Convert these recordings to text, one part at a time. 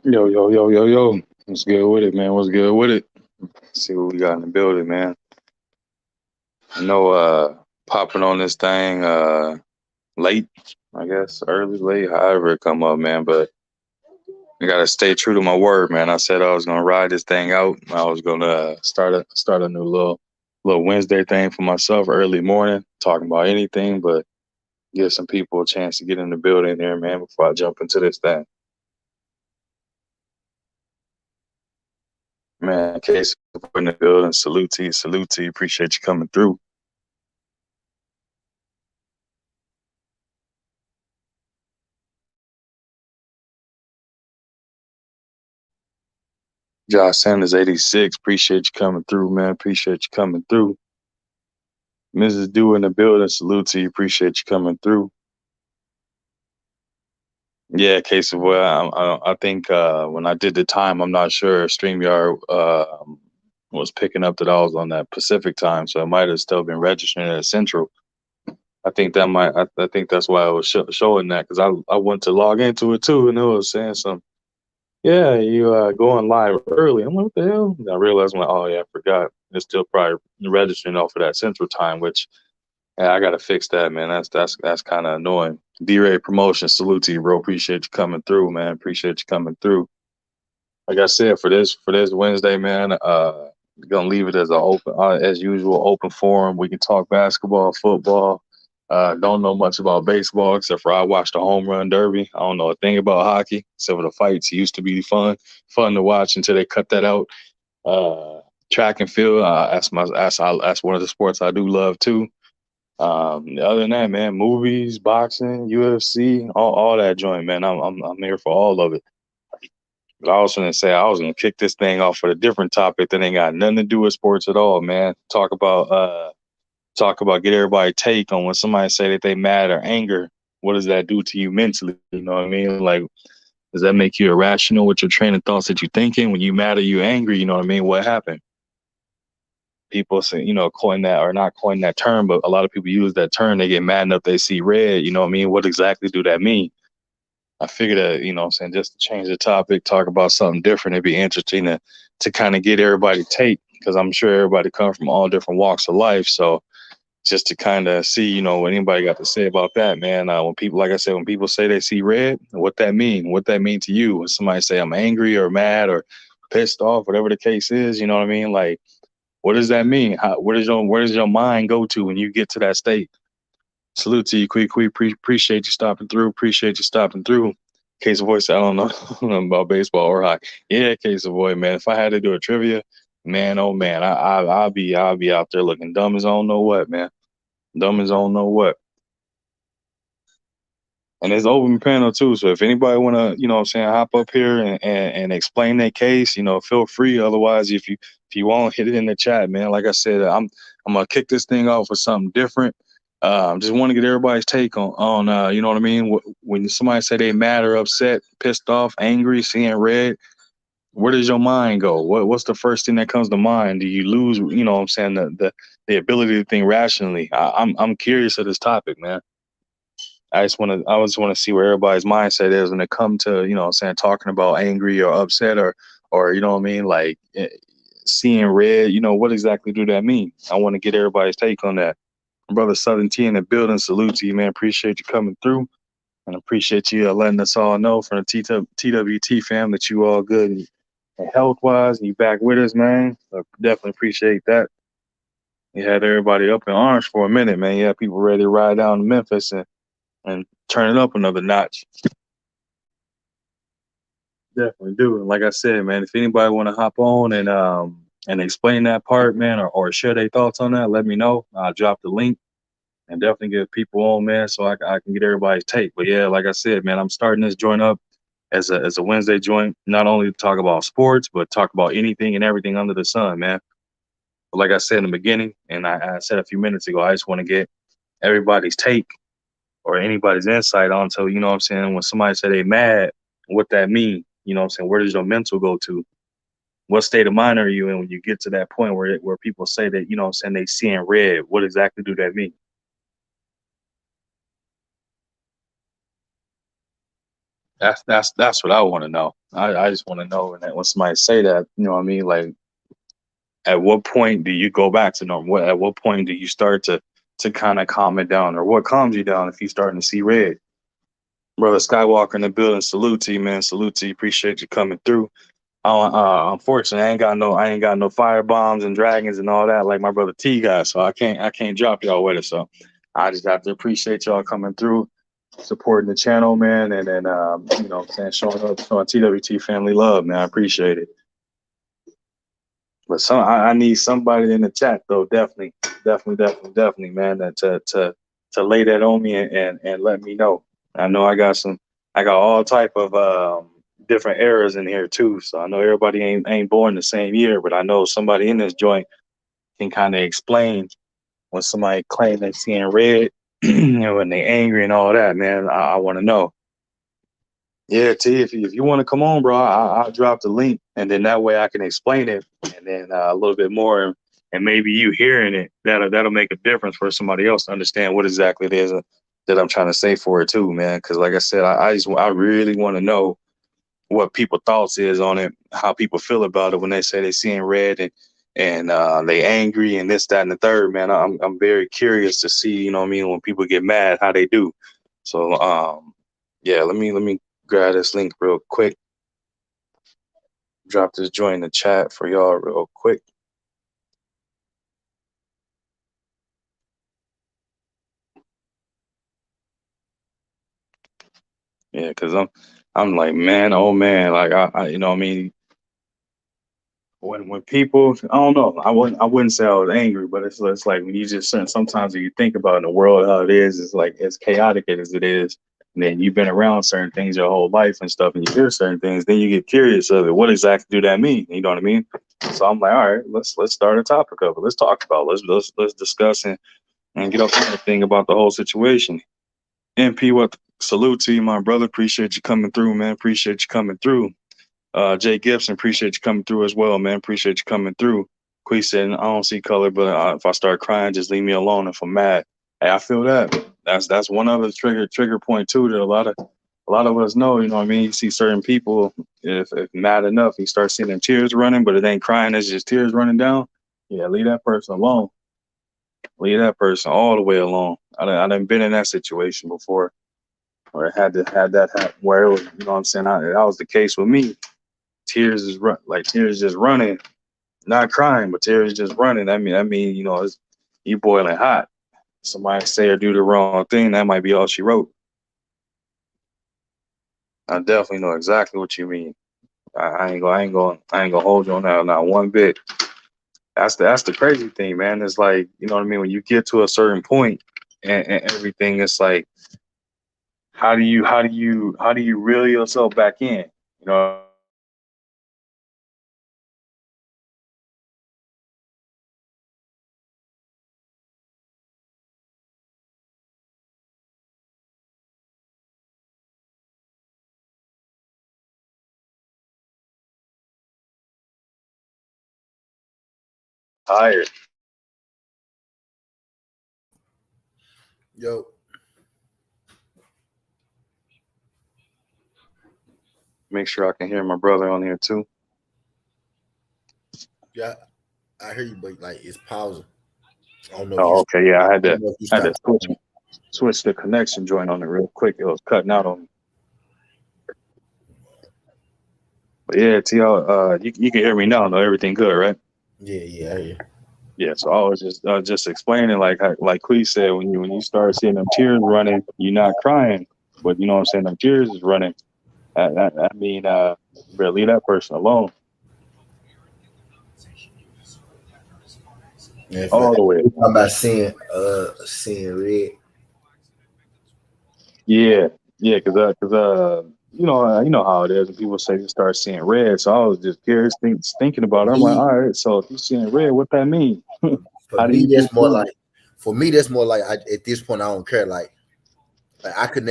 Yo, yo, yo, yo, yo. What's good with it, man? What's good with it? See what we got in the building, man. I know popping on this thing late, I guess, early, late, however it come up, man. But I gotta stay true to my word, man. I said I was gonna ride this thing out. I was gonna start a new little Wednesday thing for myself early morning, talking about anything, but give some people a chance to get in the building there, man, before I jump into this thing. Man, case in the building, salute to you, appreciate you coming through. Josh Sanders, 86. Appreciate you coming through, man. Appreciate you coming through. Mrs. Dew in the building. Salute to you. Appreciate you coming through. Yeah, case of well, I think when I did the time, I'm not sure StreamYard was picking up that I was on that Pacific time, so it might have still been registering at Central. I think that's why I was showing that because I went to log into it too, and it was saying something. Yeah, you going live early. I'm like, what the hell? And I realized, I'm like, oh yeah, I forgot. It's still probably registering off of that Central Time, which yeah, I gotta fix that, man. That's kind of annoying. D-Ray Promotion, salute to you, bro. Appreciate you coming through, man. Appreciate you coming through. Like I said, for this Wednesday, man, gonna leave it as a open as usual open forum. We can talk basketball, football. Don't know much about baseball except for I watched the home run derby. I don't know a thing about hockey except for the fights. It used to be fun to watch until they cut that out. Uh, Track and field, that's one of the sports I do love too. Other than that, man, movies, boxing, UFC, all that joint, man. I'm here for all of it. But I was gonna say I was gonna kick this thing off with a different topic that ain't got nothing to do with sports at all, man. Talk about get everybody take on when somebody say that they mad or anger. What does that do to you mentally? You know what I mean? Like, does that make you irrational with your train of thoughts that you're thinking? When you mad or you angry, you know what I mean? What happened? People say, coin that or not coin that term, but a lot of people use that term. They get mad enough they see red. You know what I mean? What exactly do that mean? I figured that, what I'm saying, just to change the topic, talk about something different. It'd be interesting to kind of get everybody take because I'm sure everybody comes from all different walks of life. So just to kind of see, what anybody got to say about that, man. When people, like I said, when people say they see red, what that mean to you? When somebody say I'm angry or mad or pissed off, whatever the case is, you know what I mean? Like, what does that mean? Where does your mind go to when you get to that state? Salute to you, Quick. Appreciate you stopping through. Appreciate you stopping through. Case of voice, I don't know, I don't know about baseball or hockey. Yeah, case of voice, man. If I had to do a trivia, man, oh man, I'll be out there looking dumb as I don't know what, man. Dumb as I don't know what. And it's open panel too. So if anybody wanna, what I'm saying, hop up here and explain their case, feel free. Otherwise, if you won't hit it in the chat, man. Like I said, I'm gonna kick this thing off with something different. Just want to get everybody's take on you know what I mean. When somebody say they mad or upset, pissed off, angry, seeing red, where does your mind go? What's the first thing that comes to mind? Do you lose, what I'm saying, the ability to think rationally? I'm curious of this topic, man. I just want to see where everybody's mindset is when it come to, what I'm saying, talking about angry or upset or you know what I mean, like seeing red, what exactly do that mean? I want to get everybody's take on that. Brother Southern T in the building, salute to you, man. Appreciate you coming through and appreciate you letting us all know from the TWT fam that you all good and health wise and you back with us, man. So definitely appreciate that. You had everybody up in arms for a minute, man. You had people ready to ride down to Memphis and turn it up another notch. Definitely do. And like I said, man, if anybody want to hop on and explain that part, man, or share their thoughts on that, let me know. I'll drop the link and definitely get people on, man, so I can get everybody's take. But yeah, like I said, man, I'm starting this joint up as a Wednesday joint, not only to talk about sports, but talk about anything and everything under the sun, man. But like I said in the beginning, and I said a few minutes ago, I just want to get everybody's take or anybody's insight onto, what I'm saying, when somebody say they mad, what that mean? You know what I'm saying? Where does your mental go to? What state of mind are you in when you get to that point where people say that, what I'm saying, they seeing red? What exactly do that mean? That's what I want to know. I just want to know, and that when somebody say that, you know what I mean, like at what point do you go back to normal? At what point do you start to kind of calm it down, or what calms you down if you starting to see red? Brother Skywalker in the building, salute to you, man. Salute to you. Appreciate you coming through. Unfortunately, I ain't got no fire bombs and dragons and all that like my brother T got, so I can't drop y'all with it. So I just have to appreciate y'all coming through, supporting the channel, man, and then you know what I'm saying, showing up, showing TWT family love, man. I appreciate it. But I need somebody in the chat though, definitely, man, that to lay that on me and let me know. I know I got all type of different eras in here too. So I know everybody ain't born the same year, but I know somebody in this joint can kind of explain when somebody claim they seeing red, you know, when they angry and all that, man. I want to know. Yeah, T, if you want to come on, bro, I'll drop the link, and then that way I can explain it, and then a little bit more, and maybe you hearing it that'll make a difference for somebody else to understand what exactly it is that I'm trying to say for it too, man. Because like I said, I really want to know what people thoughts is on it, how people feel about it when they say they seeing red and they angry and this, that, and the third, man. I'm very curious to see, you know what I mean, when people get mad, how they do. So yeah, let me grab this link real quick. Drop this joint in the chat for y'all real quick. Yeah, cause I'm like, man, oh man, like I you know what I mean, when people, I don't know, I wouldn't say I was angry, but it's like when you just sometimes when you think about in the world how it is, it's like as chaotic as it is, and then you've been around certain things your whole life and stuff, and you hear certain things, then you get curious of it. What exactly do that mean? You know what I mean? So I'm like, all right, let's start a topic of it. Let's talk about it. Let's discuss and get off anything about the whole situation. MP, what salute to you, my brother. Appreciate you coming through, man. Appreciate you coming through. Jay Gibson, appreciate you coming through as well, man. Appreciate you coming through. Quee said, I don't see color, but if I start crying, just leave me alone if I'm mad. Hey, I feel that. That's one other trigger point too that a lot of us know. You know what I mean? You see certain people, if mad enough, you start seeing them tears running, but it ain't crying. It's just tears running down. Yeah, leave that person alone. Leave that person all the way alone. I done been in that situation before, where I had that happen, where it was, you know what I'm saying? That was the case with me. Tears just running, not crying, but tears just running. I mean, you know, you boiling hot. Somebody say or do the wrong thing, that might be all she wrote. I definitely know exactly what you mean. I ain't gonna hold you on that, not one bit. That's the crazy thing, man. It's like, you know what I mean, when you get to a certain point and everything, it's like, how do you reel yourself back in? You know, tired. Yo, Make sure I can hear my brother on here too. yeah, I hear you, but like it's pausing. I don't know if you. Oh, okay, yeah, I don't know if you I had to stopped talking. switch the connection joint on it real quick. It was cutting out on me. But yeah, TL, you can hear me now. No, everything good, right? Yeah, I hear you. Yeah. So I was just explaining, like Quee said, when you start seeing them tears running, you're not crying, but you know what I'm saying, them tears is running. I mean, you better leave that person alone Yeah, if all the way. we talking about seeing red. Yeah, yeah, cause you know how it is. When people say you start seeing red, so I was just curious, thinking For about it. I'm like, me, all right, so if you're seeing red, what that mean? for How do me, you that's more perceive? like. For me, that's more like at this point, I don't care. Like I could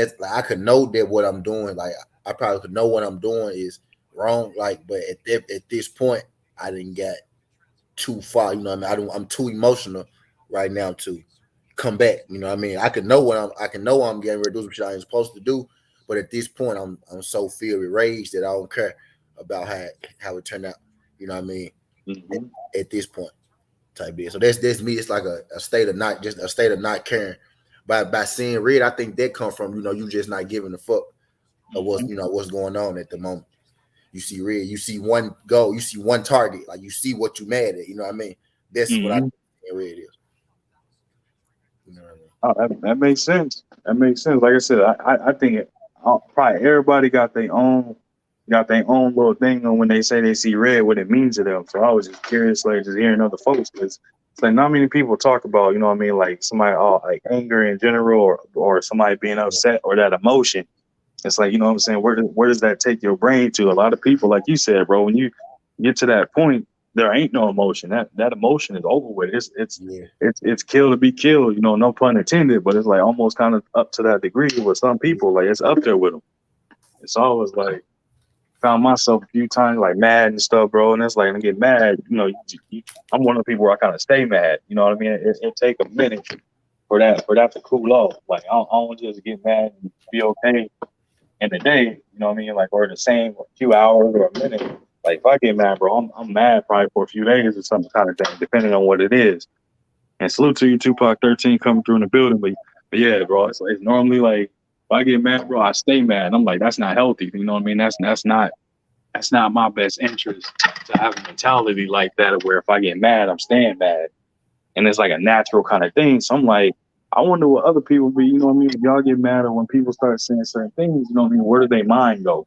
know that what I'm doing. Like I probably could know what I'm doing is wrong. Like, but at this point, I didn't get too far. You know what I mean? I'm too emotional right now to come back. You know what I mean? I can know what I'm getting ready to do some shit I ain't supposed to do, But at this point, I'm so filled with rage that I don't care about how it turned out. You know what I mean? Mm-hmm. At this point, type deal. So that's me. It's like a state of not caring. By seeing red, I think that come from you just not giving a fuck of what's going on at the moment. You see red, you see one goal, you see one target, like you see what you mad at. You know what I mean? That's what I think red is. You know what I mean? Oh, that makes sense. That makes sense. Like I said, I think probably everybody got their own little thing on when they say they see red, what it means to them. So I was just curious, like just hearing other folks, because it's like not many people talk about, you know what I mean, like somebody like anger in general, or somebody being upset, or that emotion. It's like, you know what I'm saying, where does that take your brain to? A lot of people, like you said, bro, when you get to that point, there ain't no emotion. That emotion is over with. It's kill to be killed, no pun intended, but it's like almost kind of up to that degree with some people. Like it's up there with them. It's always like, found myself a few times like mad and stuff, bro. And it's like, I get mad, I'm one of the people where I kind of stay mad. You know what I mean? It take a minute for that to cool off. Like I don't just get mad and be okay in the day. You know what I mean? Like, or the same few hours or a minute. Like if I get mad, bro, I'm mad probably for a few days or some kind of thing, depending on what it is. And salute to you, Tupac 13 coming through in the building. But yeah, bro, it's normally like, if I get mad, bro, I stay mad. I'm like, that's not healthy. You know what I mean? That's not my best interest to have a mentality like that, where if I get mad, I'm staying mad. And it's like a natural kind of thing. So I'm like, I wonder what other people be, you know what I mean? When y'all get mad, or when people start saying certain things, you know what I mean? Where do their mind go?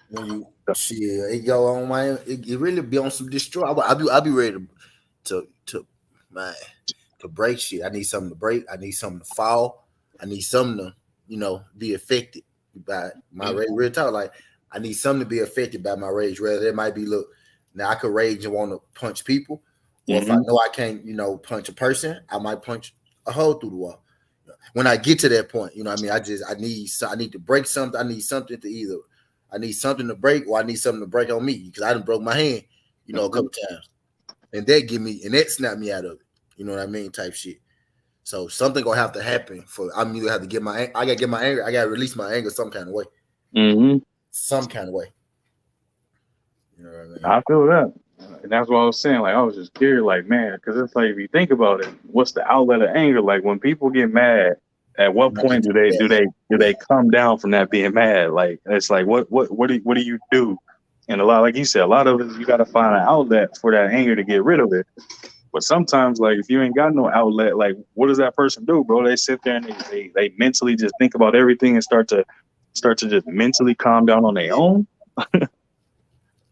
When you it go on, man, it really be on some destroy. I'll be ready to break shit. I need something to break. I need something to fall. I need something to be affected by my rage. Real talk, like I need something to be affected by my rage. Whether it might be, look, now I could rage and want to punch people, or if I know I can't, punch a person, I might punch a hole through the wall. When I get to that point, you know what I mean? I need to break something. I need something to break, or I need something to break on me, because I done broke my hand, a couple times, and that snapped me out of it. You know what I mean? Type shit. So something gonna have to happen for I'm either have to get I gotta get my anger. I gotta release my anger some kind of way. Some kind of way. You know what I mean? I feel that, and that's what I was saying. Like I was just curious, like man, because it's like if you think about it, what's the outlet of anger? Like when people get mad, at what point do they come down from that being mad? Like it's like what do you do? And a lot, like you said, a lot of it, you got to find an outlet for that anger to get rid of it. But sometimes, like if you ain't got no outlet, like what does that person do, bro? They sit there and they mentally just think about everything and start to just mentally calm down on their own.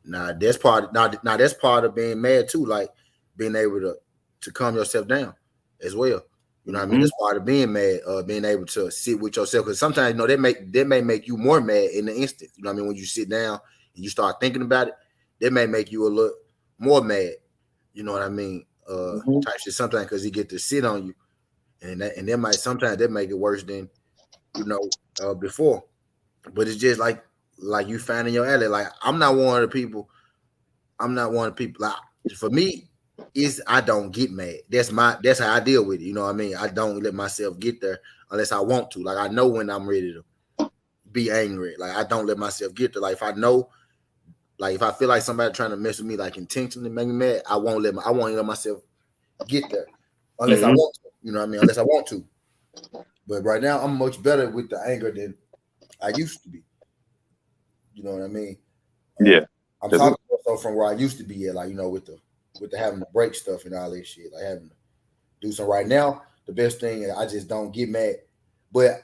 That's part of being mad too, like being able to calm yourself down as well. You know what I mean? That's part of being mad, being able to sit with yourself. Because sometimes, that may make you more mad in the instant. You know what I mean? When you sit down and you start thinking about it, that may make you a little more mad. You know what I mean? Type shit sometimes, because he get to sit on you, and that make it worse than before. But it's just like you finding your alley. Like I'm not one of the people. Like for me, I don't get mad. That's how I deal with it. You know what I mean? I don't let myself get there unless I want to. Like I know when I'm ready to be angry. Like I don't let myself get there. Like if I know, like if I feel like somebody trying to mess with me, like intentionally make me mad, I won't let myself get there unless I want to. You know what I mean? Unless I want to. But right now, I'm much better with the anger than I used to be. You know what I mean? Yeah. I'm talking also from where I used to be at, like with the having to break stuff and all this shit, like having to do something. Right now, the best thing is I just don't get mad, but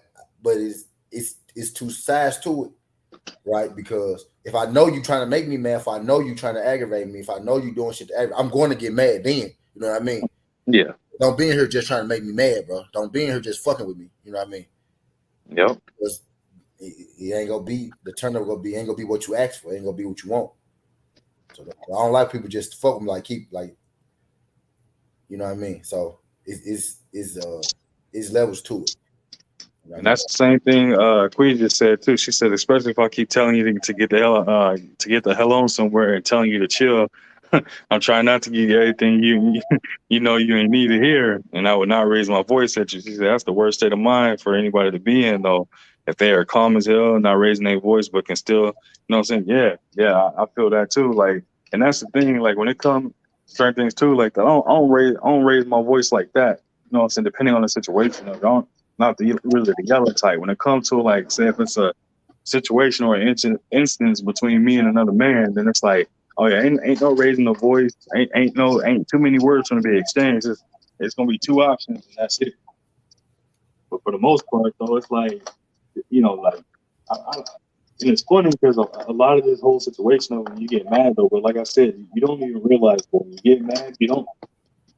it's two sides to it, right? Because if I know you trying to make me mad, if I know you trying to aggravate me, if I know you doing shit to aggravate, I'm going to get mad then. You know what I mean? Yeah. Don't be in here just trying to make me mad, bro. Don't be in here just fucking with me. You know what I mean? Yep. Because it ain't gonna be the turn up. Ain't gonna be what you asked for. It ain't gonna be what you want. So I don't like people just fuck them, like keep like, you know what I mean. So it's levels to it. You know and that's the same thing Queen just said too. She said, especially if I keep telling you to get the hell on somewhere and telling you to chill, I'm trying not to give you everything you know you ain't need to hear, and I would not raise my voice at you. She said that's the worst state of mind for anybody to be in, though. If they are calm as hell, not raising their voice, but can still, you know what I'm saying? Yeah, yeah, I feel that too. Like, and that's the thing. Like when it comes certain things too, like I don't raise my voice like that. You know what I'm saying? Depending on the situation, I don't not the really the yellow type. When it comes to like, say if it's a situation or an instance between me and another man, then it's like, oh yeah, ain't no raising the voice, ain't too many words gonna be exchanged. It's gonna be two options and that's it. But for the most part, though, it's like, like and it's funny because a lot of this whole situation when you get mad though, but like I said, you don't even realize when you get mad, you don't.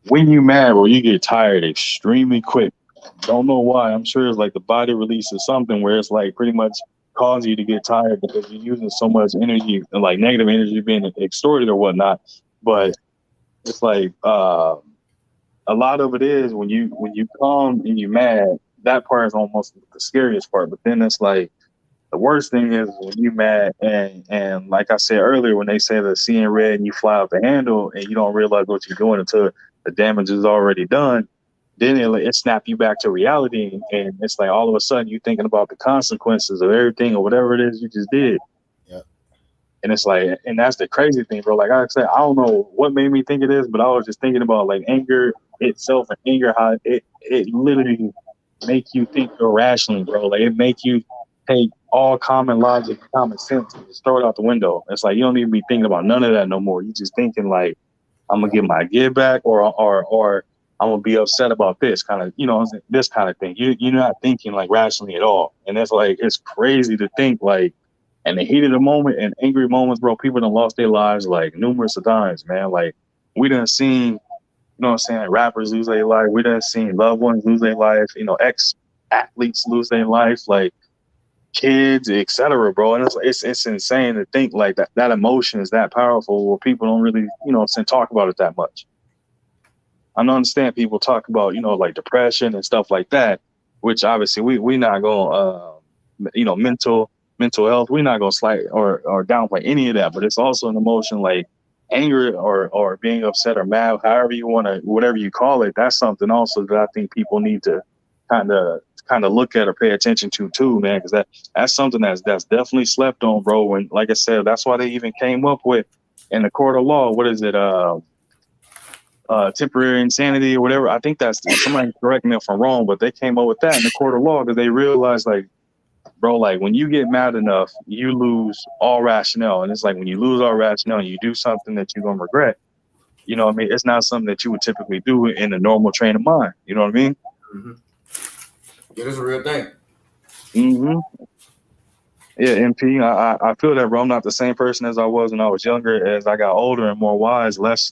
When you mad, or you get tired extremely quick. Don't know why. I'm sure it's like the body releases something where it's like pretty much cause you to get tired because you're using so much energy, like negative energy being extorted or whatnot. But it's like a lot of it is when you calm and you mad, that part is almost the scariest part. But then it's like the worst thing is when you mad and like I said earlier, when they say the seeing red and you fly out the handle and you don't realize what you're doing until the damage is already done, then it snap you back to reality, and it's like all of a sudden you thinking about the consequences of everything or whatever it is you just did. Yeah. And it's like, and that's the crazy thing, bro. Like I said, I don't know what made me think it is, but I was just thinking about like anger itself and anger, how it literally make you think irrationally, bro. Like it make you take all common logic, common sense, and just throw it out the window. It's like you don't even be thinking about none of that no more. You just thinking like, I'm gonna get my give back, or I'm gonna be upset about this kind of, this kind of thing. You're not thinking like rationally at all, and it's like it's crazy to think like in the heat of the moment and angry moments, bro. People done lost their lives like numerous of times, man. Like we done seen, what I'm saying, rappers lose their life. We done seen loved ones lose their life. Ex athletes lose their life. Like kids, etc., bro. And it's insane to think like that emotion is that powerful where people don't really, talk about it that much. I don't understand people talk about, like depression and stuff like that, which obviously we not going mental health, we're not gonna slight or downplay any of that, but it's also an emotion like anger or being upset or mad, however you want to, whatever you call it. That's something also that I think people need to kind of look at or pay attention to too, man, because that's something that's definitely slept on, bro. And like I said, that's why they even came up with in the court of law, what is it, temporary insanity or whatever. I think that's, somebody correct me if I'm wrong, but they came up with that in the court of law because they realized like, bro, like when you get mad enough, you lose all rationale. And it's like when you lose all rationale and you do something that you're going to regret, you know what I mean? It's not something that you would typically do in a normal train of mind. You know what I mean? Mm-hmm. Yeah, that's a real thing. Mm-hmm. Yeah, MP, I feel that, bro. I'm not the same person as I was when I was younger. As I got older and more wise, less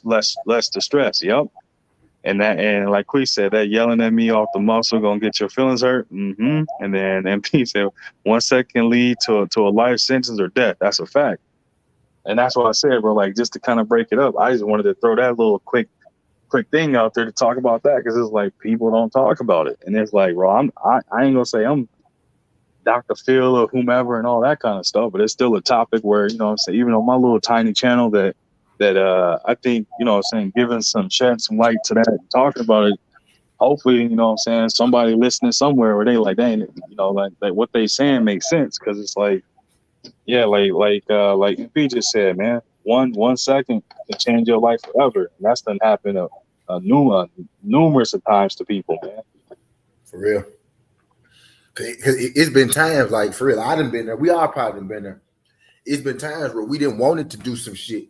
distress. Yep. And like Quee said, that yelling at me off the muscle gonna get your feelings hurt. Mm-hmm. And then MP said 1 second can lead to a life sentence or death. That's a fact. And that's what I said, bro. Like just to kind of break it up, I just wanted to throw that little quick thing out there to talk about that because it's like people don't talk about it, and it's like, bro, I ain't gonna say I'm Dr. Phil or whomever and all that kind of stuff, but it's still a topic where, I'm saying, even on my little tiny channel that I think, I'm saying, giving shed some light to that and talking about it, hopefully, I'm saying, somebody listening somewhere where they like, dang, like what they saying makes sense. Cause it's like, yeah, like MP just said, man, one second can change your life forever. And that's done happened numerous of times to people, man. For real. Because it's been times like, for real, I done been there. We all probably done been there. It's been times where we didn't want it to do some shit.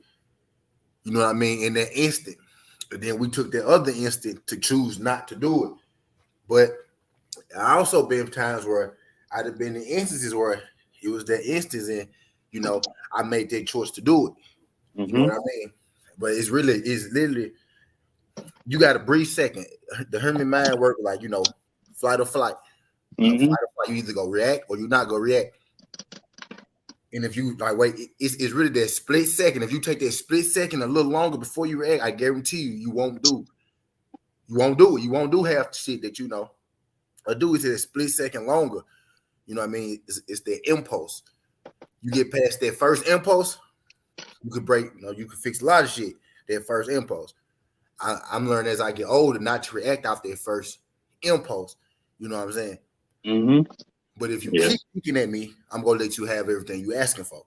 You know what I mean? In that instant. But then we took that other instant to choose not to do it. But I also been times where I'd have been in instances where it was that instance and, I made that choice to do it. You Mm-hmm. know what I mean? But it's literally, you got to breathe second. The human mind work like, flight or flight. Mm-hmm. Fight or flight. You either go react or you're not going to react. And if you like wait, it's really that split second. If you take that split second a little longer before you react, I guarantee you won't do. You won't do it. You won't do half the shit that you know. Or do it a split second longer. You know what I mean? It's the impulse. You get past that first impulse, you could break. You could fix a lot of shit. that first impulse. I'm learning as I get older not to react off that first impulse. You know what I'm saying? Mm-hmm. But if you Yeah. keep looking at me, I'm gonna let you have everything you asking for.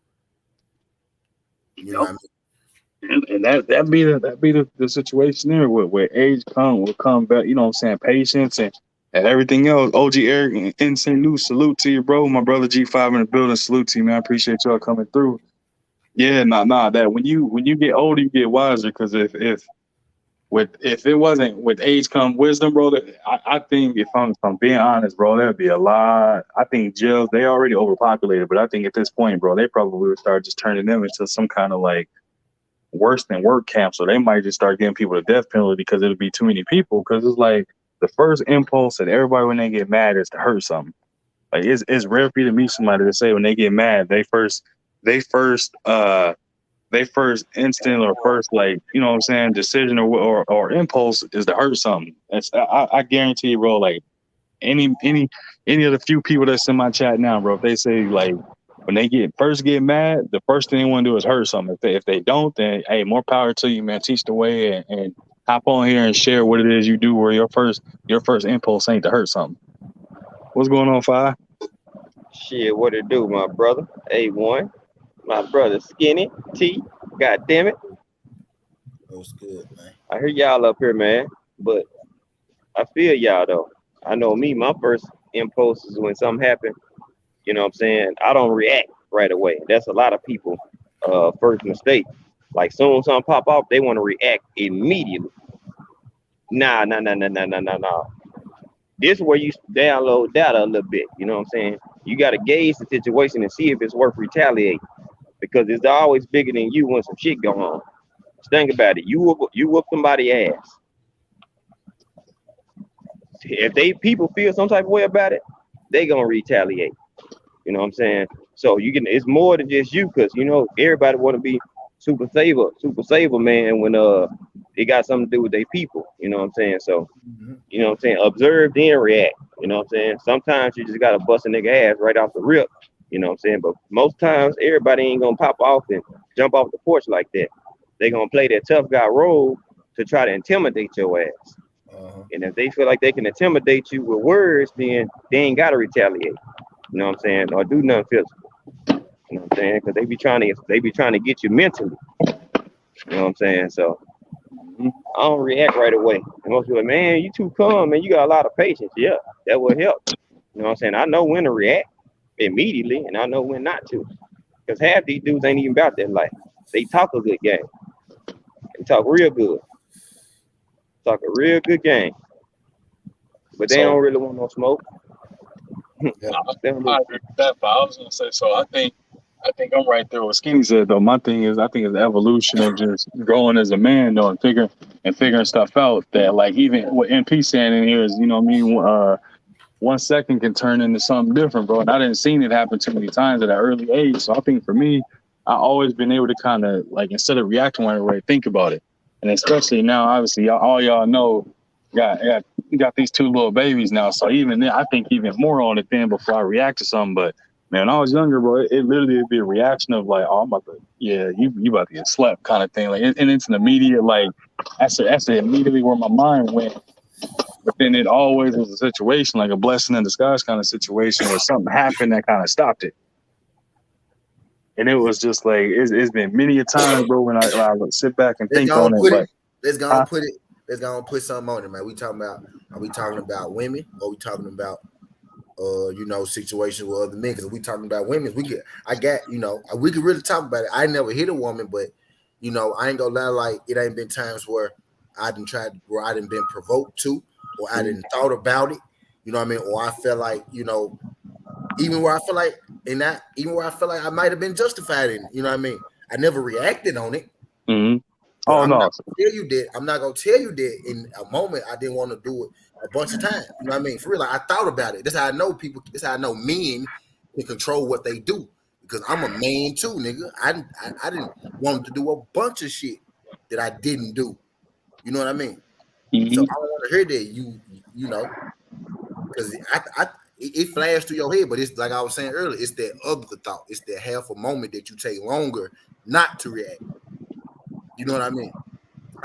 You know what I mean? And that be the situation there where age will come back, you know what I'm saying, patience and everything else. OG Eric in St. Louis, salute to you, bro. My brother G5 in the building, salute to you, man. I appreciate y'all coming through. Yeah, that when you get older, you get wiser. Because if it wasn't with age come wisdom, bro, I think if I'm being honest, bro, there'd be a lot. I think jails, they already overpopulated, but I think at this point, bro, they probably would start just turning them into some kind of like worse than work camp. So they might just start giving people the death penalty because it'll be too many people. Because it's like the first impulse that everybody when they get mad is to hurt something. Like it's rare for you to meet somebody to say when they get mad, they first instant or first, like, you know what I'm saying, decision or impulse is to hurt something. I guarantee you, bro, like any of the few people that's in my chat now, bro, if they say like when they get mad, the first thing they want to do is hurt something. If they don't, then hey, more power to you, man. Teach the way and hop on here and share what it is you do where your first impulse ain't to hurt something. What's going on, Fi? Shit, what it do, my brother? A1. My brother Skinny T. God damn it. That was good, man. I hear y'all up here, man. But I feel y'all though. I know me, my first impulse is when something happens, you know what I'm saying? I don't react right away. That's a lot of people first mistake. Like soon as something pop off, they want to react immediately. Nah. This is where you download data a little bit, you know what I'm saying? You gotta gauge the situation and see if it's worth retaliating. Because it's always bigger than you when some shit go on. Just think about it. You whoop somebody's ass. If people feel some type of way about it, they gonna retaliate. You know what I'm saying? So it's more than just you, because you know everybody want to be super saver, man. When it got something to do with their people. You know what I'm saying? So you know what I'm saying. Observe then react. You know what I'm saying? Sometimes you just gotta bust a nigga ass right off the rip. You know what I'm saying? But most times everybody ain't gonna pop off and jump off the porch like that. They gonna play that tough guy role to try to intimidate your ass. And if they feel like they can intimidate you with words, then they ain't gotta retaliate. You know what I'm saying? Or do nothing physical. You know what I'm saying? Because they be trying to get you mentally. You know what I'm saying? So I don't react right away. And most people are like, man, you too calm, man. You got a lot of patience. Yeah, that will help. You know what I'm saying? I know when to react immediately, and I know when not to. Because half these dudes ain't even about that life. They talk a good game. They talk real good. Talk a real good game. But they don't really want no smoke. I agree with that, but I was gonna say, so I think I'm right there with Skinny said though. My thing is, I think it's the evolution of just growing as a man though, and figuring stuff out. That like even what NP saying in here is, you know what I mean, 1 second can turn into something different, bro. And I didn't see it happen too many times at an early age. So I think for me, I always been able to kind of like, instead of reacting right away, think about it. And especially now, obviously, all y'all know, got these two little babies now. So even then, I think even more on it then before I react to something. But man, when I was younger, bro, it literally would be a reaction of like, oh, I'm about to, you about to get slept kind of thing. Like, and it's an immediate, like, that's immediately where my mind went. But then it always was a situation, like a blessing in disguise kind of situation where something happened that kind of stopped it. And it was just like, it's been many a time, bro, when I would sit back and think on it. Let's go and put something on it, man. Are we talking about women, or we talking about situations with other men? Because we talking about women, we could really talk about it. I never hit a woman, but I ain't gonna lie, like it ain't been times where I didn't been provoked to, or I didn't thought about it. You know what I mean? Or I felt like, even where I feel like I might have been justified in it. You know what I mean? I never reacted on it. Mm-hmm. I'm not gonna tell you that in a moment I didn't want to do it a bunch of times. You know what I mean? For real, like, I thought about it. That's how I know people. That's how I know men can control what they do, because I'm a man too, nigga. I didn't want to do a bunch of shit that I didn't do. You know what I mean? Mm-hmm. So I don't want to hear that because it flashed through your head, but it's like I was saying earlier, it's that other thought. It's that half a moment that you take longer not to react. You know what I mean?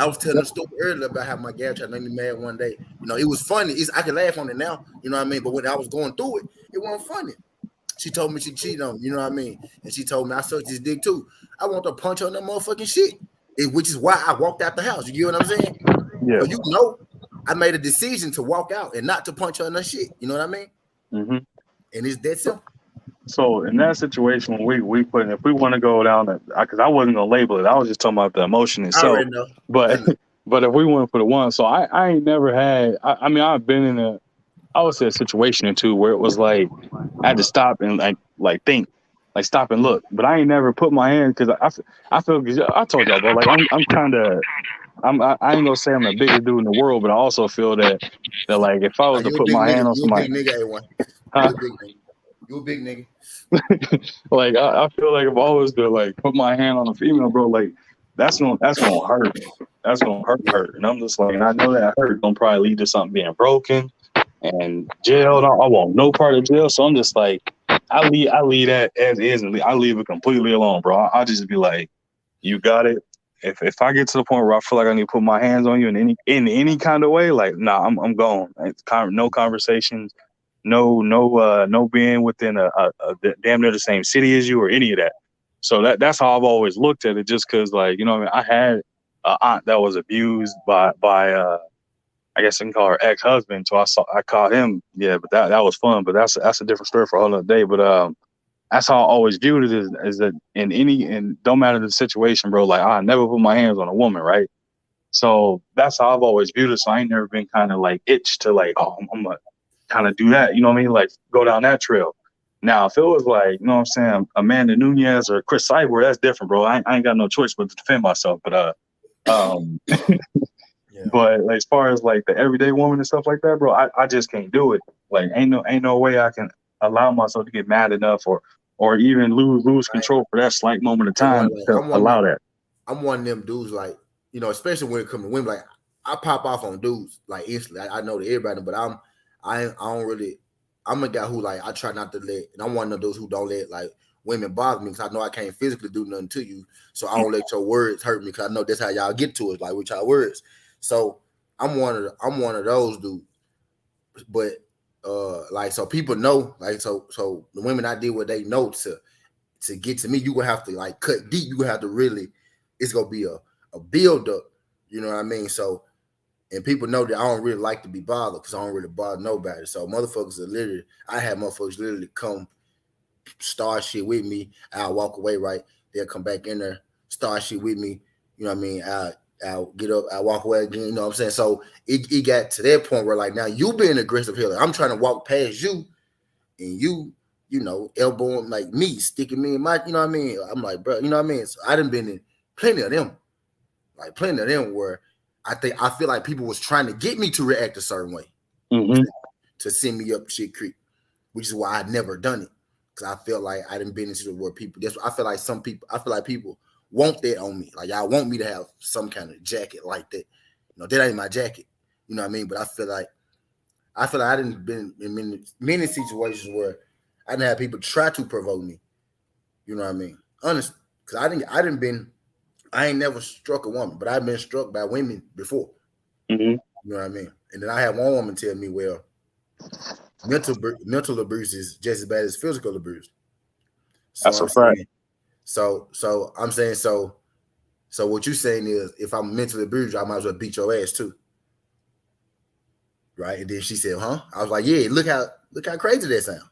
I was telling the story earlier about how my gal tried to make me mad one day. You know, it was funny. I can laugh on it now. You know what I mean? But when I was going through it, it wasn't funny. She told me she cheated on me. You know what I mean? And she told me I sucked his dick too. I want to punch her in that motherfucking shit. Which is why I walked out the house. You get what I'm saying? Yeah. So you know, I made a decision to walk out and not to punch her in her shit. You know what I mean? Mm-hmm. And it's that simple. So in that situation, when we put in, if we want to go down, because I wasn't gonna label it, I was just talking about the emotion I itself. already know. But but if we want to put it one, so I ain't never had. I mean, I've been in I would say a situation or two where it was like I had to stop and like think, like stop and look. But I ain't never put my hand because I feel, cause I told y'all, bro, like I'm kind of. I ain't gonna say I'm the biggest dude in the world, but I also feel that like if I was to put my hand on somebody, you a big nigga, A1. huh? You a big nigga. Like I feel like if I was to like put my hand on a female, bro, like that's gonna hurt. That's gonna hurt. And I'm just like, and I know that hurt gonna probably lead to something being broken and jail. I want no part of jail. So I'm just like, I leave that as is, and I leave it completely alone, bro. I just be like, you got it. If I get to the point where I feel like I need to put my hands on you in any kind of way, like nah, I'm gone. It's no conversations, no being within a damn near the same city as you or any of that. So that's how I've always looked at it. Just because, like, you know what I mean, I had an aunt that was abused by I guess I can call her ex-husband. So I caught him. Yeah, but that was fun. But that's a different story for a whole other day. But that's how I always viewed it is that and don't matter the situation, bro. Like I never put my hands on a woman, right? So that's how I've always viewed it. So I ain't never been kind of like itched to like, oh, I'm gonna kind of do that. You know what I mean? Like go down that trail. Now, if it was like, you know what I'm saying, Amanda Nunez or Chris Cyborg, that's different, bro. I ain't got no choice but to defend myself. But Yeah. But like, as far as like the everyday woman and stuff like that, bro, I just can't do it. Like ain't no way I can allow myself to get mad enough or even lose control for that slight moment of time to allow that. I'm one of them dudes, like, you know, especially when it comes to women, like I pop off on dudes like instantly. I know that everybody, but I don't really. I'm a guy who like I try not to let, and I'm one of those who don't let like women bother me because I know I can't physically do nothing to you, so I don't let your words hurt me because I know that's how y'all get to us, like with y'all words. So I'm one of those dudes, but like so people know, like so the women I deal with, they know to get to me, you gonna have to like cut deep. You gonna have to really, it's gonna be a build up. You know what I mean? So, and people know that I don't really like to be bothered because I don't really bother nobody. So motherfuckers are literally, I have motherfuckers literally come start shit with me. I'll walk away, right? They'll come back in there, start shit with me. You know what I mean? I'll get up, I walk away again. You know what I'm saying? So it got to that point where like now you being aggressive here. Like, I'm trying to walk past you, and you know, elbowing like me, sticking me in my, you know what I mean? I'm like, bro, you know what I mean? So I done been in plenty of them where I feel like people was trying to get me to react a certain way to send me up shit creek, which is why I never done it. Cause I feel like I done been into where people, I feel like people want that on me. Like y'all want me to have some kind of jacket like that. You know, that ain't my jacket. You know what I mean? But I feel like I didn't been in many situations where I didn't have people try to provoke me. You know what I mean? Honestly, because I ain't never struck a woman, but I've been struck by women before. Mm-hmm. You know what I mean? And then I had one woman tell me, well, mental abuse is just as bad as physical abuse. So that's a fact. So I'm saying, so what you're saying is if I'm mentally abused, I might as well beat your ass too. Right? And then she said, huh? I was like, yeah, look how crazy that sound.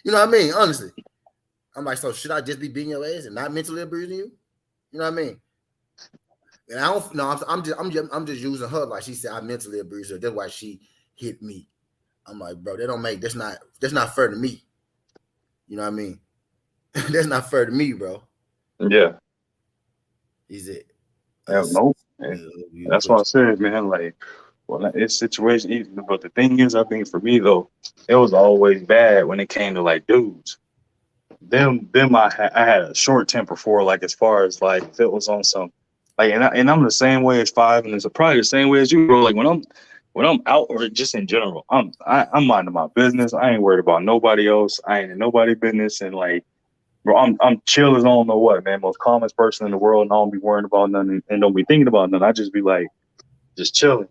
You know what I mean? Honestly. I'm like, so should I just be beating your ass and not mentally abusing you? You know what I mean? And I don't know. I'm just using her like she said I mentally abused her. That's why she hit me. I'm like, bro, that's not fair to me. You know what I mean? That's not fair to me, bro. Yeah. Is it? Nope. That's what I said, man. Like, well, it's situation. But the thing is, I think for me though, it was always bad when it came to like dudes. Them I had a short temper for, like, as far as like if it was on some like, and I'm the same way as Five, and it's probably the same way as you, bro. Like when I'm out or just in general, I'm minding my business. I ain't worried about nobody else. I ain't in nobody business, and like Bro, I'm chill as I don't know what, man. Most calmest person in the world, and I don't be worrying about nothing and don't be thinking about nothing. I just be like, just chilling.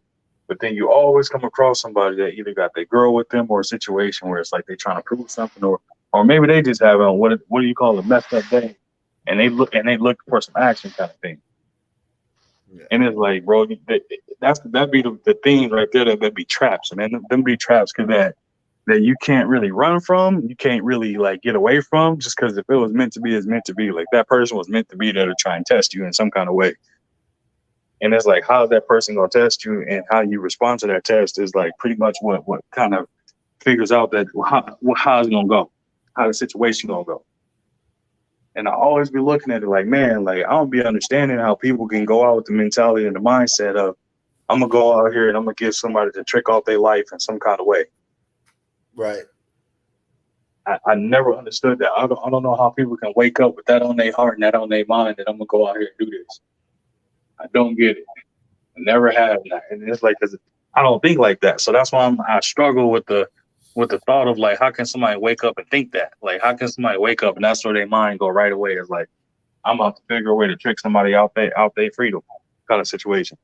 But then you always come across somebody that either got their girl with them or a situation where it's like they trying to prove something, or maybe they just have a what do you call it, messed up day, and they look for some action kind of thing. Yeah. And it's like, bro, that be the thing right there that be traps, man. Them be traps because that you can't really run from, you can't really like get away from, just because if it was meant to be, it's meant to be. Like that person was meant to be there to try and test you in some kind of way. And it's like, how that person gonna test you and how you respond to that test is like pretty much what kind of figures out that how it's gonna go, how the situation gonna go. And I always be looking at it like, man, like I don't be understanding how people can go out with the mentality and the mindset of I'm gonna go out here and I'm gonna give somebody the trick off their life in some kind of way. Right. I never understood that. I don't know how people can wake up with that on their heart and that on their mind that I'm gonna go out here and do this. I don't get it. I never have that, and it's like, cause I don't think like that. So that's why I struggle with the thought of like, how can somebody wake up and think that? Like, how can somebody wake up and that's where their mind go right away? It's like I'm about to figure a way to trick somebody out their freedom kind of situation.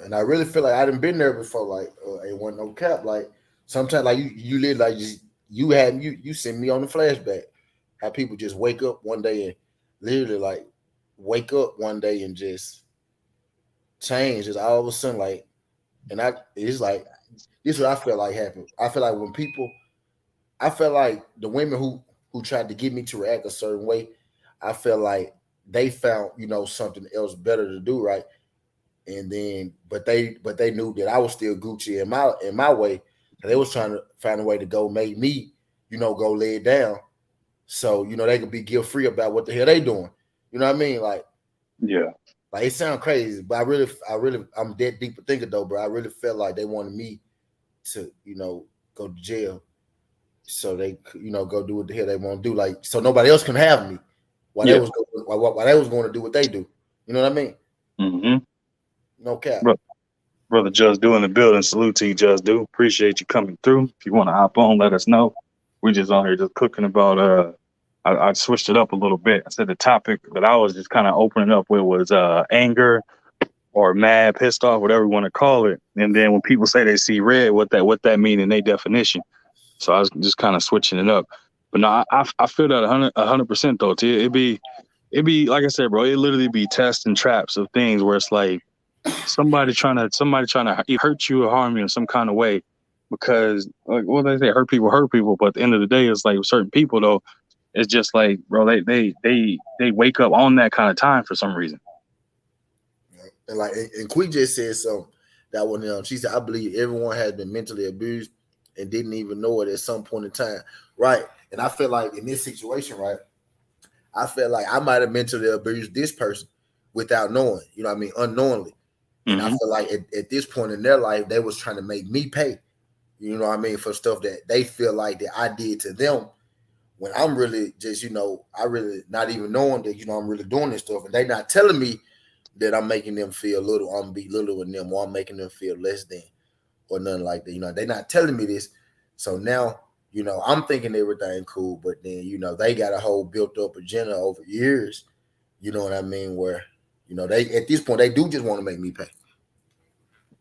And I really feel like I done been there before. Like, it wasn't no cap. Like sometimes, like you live like you send me on the flashback. How people just wake up one day and literally like wake up one day and just change. Just all of a sudden, like, and it's like this is what I feel like happened. I feel like when people, I feel like the women who tried to get me to react a certain way, I feel like they found something else better to do, right? And then but they knew that I was still Gucci in my way. And they was trying to find a way to go make me, go lay it down. So, they could be guilt free about what the hell they doing. You know what I mean? Like, yeah. Like it sounds crazy, but I'm dead deep thinking though, bro. I really felt like they wanted me to, go to jail. So they go do what the hell they want to do. Like, so nobody else can have me while they was going to do what they do. You know what I mean? Mm-hmm. No cap. Brother Just Do in the building. Salute to you, Just Do. Appreciate you coming through. If you want to hop on, let us know. We just on here just cooking about I switched it up a little bit. I said the topic that I was just kind of opening up with was anger or mad, pissed off, whatever you want to call it. And then when people say they see red, what that mean in their definition. So I was just kind of switching it up. But no, I feel that 100% though. It'd be like I said, bro. It literally be tests and traps of things where it's like somebody trying to hurt you or harm you in some kind of way, because like, well, they say hurt people, but at the end of the day, it's like certain people though, it's just like, bro, they wake up on that kind of time for some reason. And like, and Quee just said something that one. She said, "I believe everyone has been mentally abused and didn't even know it at some point in time." Right. And I feel like in this situation, right, I feel like I might have mentally abused this person without knowing. You know what I mean? Unknowingly. And I feel like at this point in their life, they was trying to make me pay. You know what I mean? For stuff that they feel like that I did to them, when I'm really just, I really not even knowing that, I'm really doing this stuff. And they not telling me that I'm making them feel little, I'm belittling them, or I'm making them feel less than, or nothing like that. They're not telling me this. So now, I'm thinking everything cool, but then, they got a whole built up agenda over years. You know what I mean? Where, they at this point they do just want to make me pay.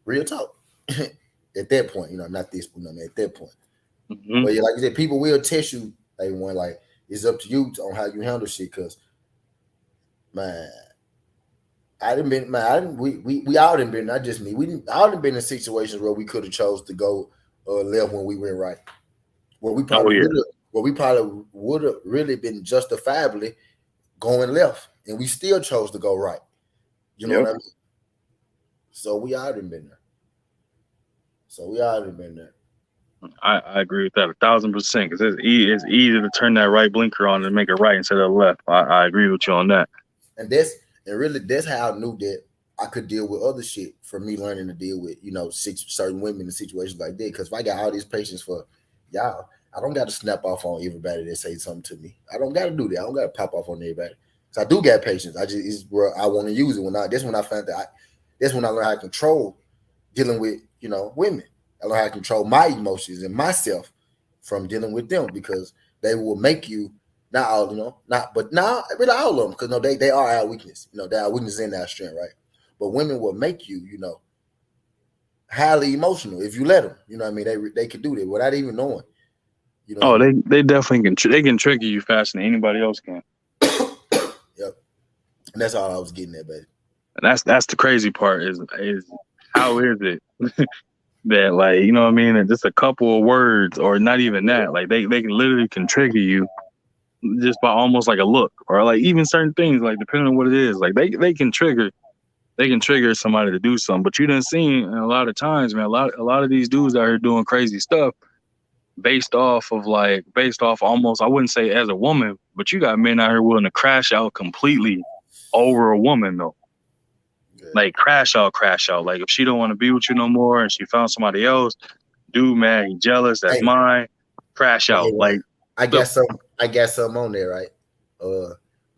Real talk. At that point, not this point, at that point. Mm-hmm. But yeah, like you said, people will test you. Like it's up to you on how you handle shit. Cause man, we all done been, not just me. We all done been in situations where we could have chose to go left when we went right. Where we probably would have really been justifiably going left, and we still chose to go right. You know what I mean? So we all done been there. I agree with that 1,000% because it's easy to turn that right blinker on and make it right instead of left. I agree with you on that. And that's how I knew that I could deal with other shit from me learning to deal with, certain women in situations like that. Because if I got all these patience for y'all, I don't got to snap off on everybody that say something to me. I don't got to do that. I don't got to pop off on everybody. So I do got patience. It's where I want to use it. That's when I found that that's when I learned how to control dealing with, women. I learned how to control my emotions and myself from dealing with them, because they will make you not all, but now really all of them, because they are our weakness. They are weakness and our strength, right? But women will make you, highly emotional if you let them. You know what I mean? They can do that without even knowing. Oh, they definitely can. They can trigger you faster than anybody else can. Yep, and that's all I was getting at, baby. And that's the crazy part is how is it that, like, you know what I mean? And just a couple of words, or not even that, like they can literally can trigger you just by almost like a look, or like even certain things, like depending on what it is, like they can trigger somebody to do something. But you done seen a lot of times, man, a lot of these dudes out here doing crazy stuff based off almost, I wouldn't say as a woman, but you got men out here willing to crash out completely over a woman though. Yeah. Like crash out. Like if she don't want to be with you no more and she found somebody else, dude, man, he jealous, that's mine. Crash out. Like I got some on there, right?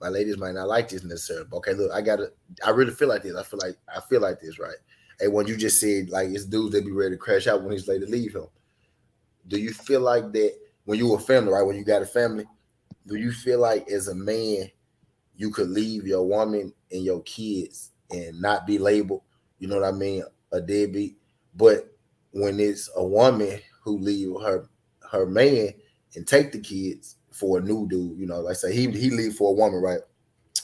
My ladies might not like this necessarily. But okay, look, I really feel like this. I feel like this, right? Hey, when you just said like it's dudes that be ready to crash out when he's ready to leave him. Do you feel like that when you were a family, right? When you got a family, do you feel like as a man you could leave your woman and your kids and not be labeled, you know what I mean, a deadbeat? But when it's a woman who leave her man and take the kids for a new dude, like say he leave for a woman, right?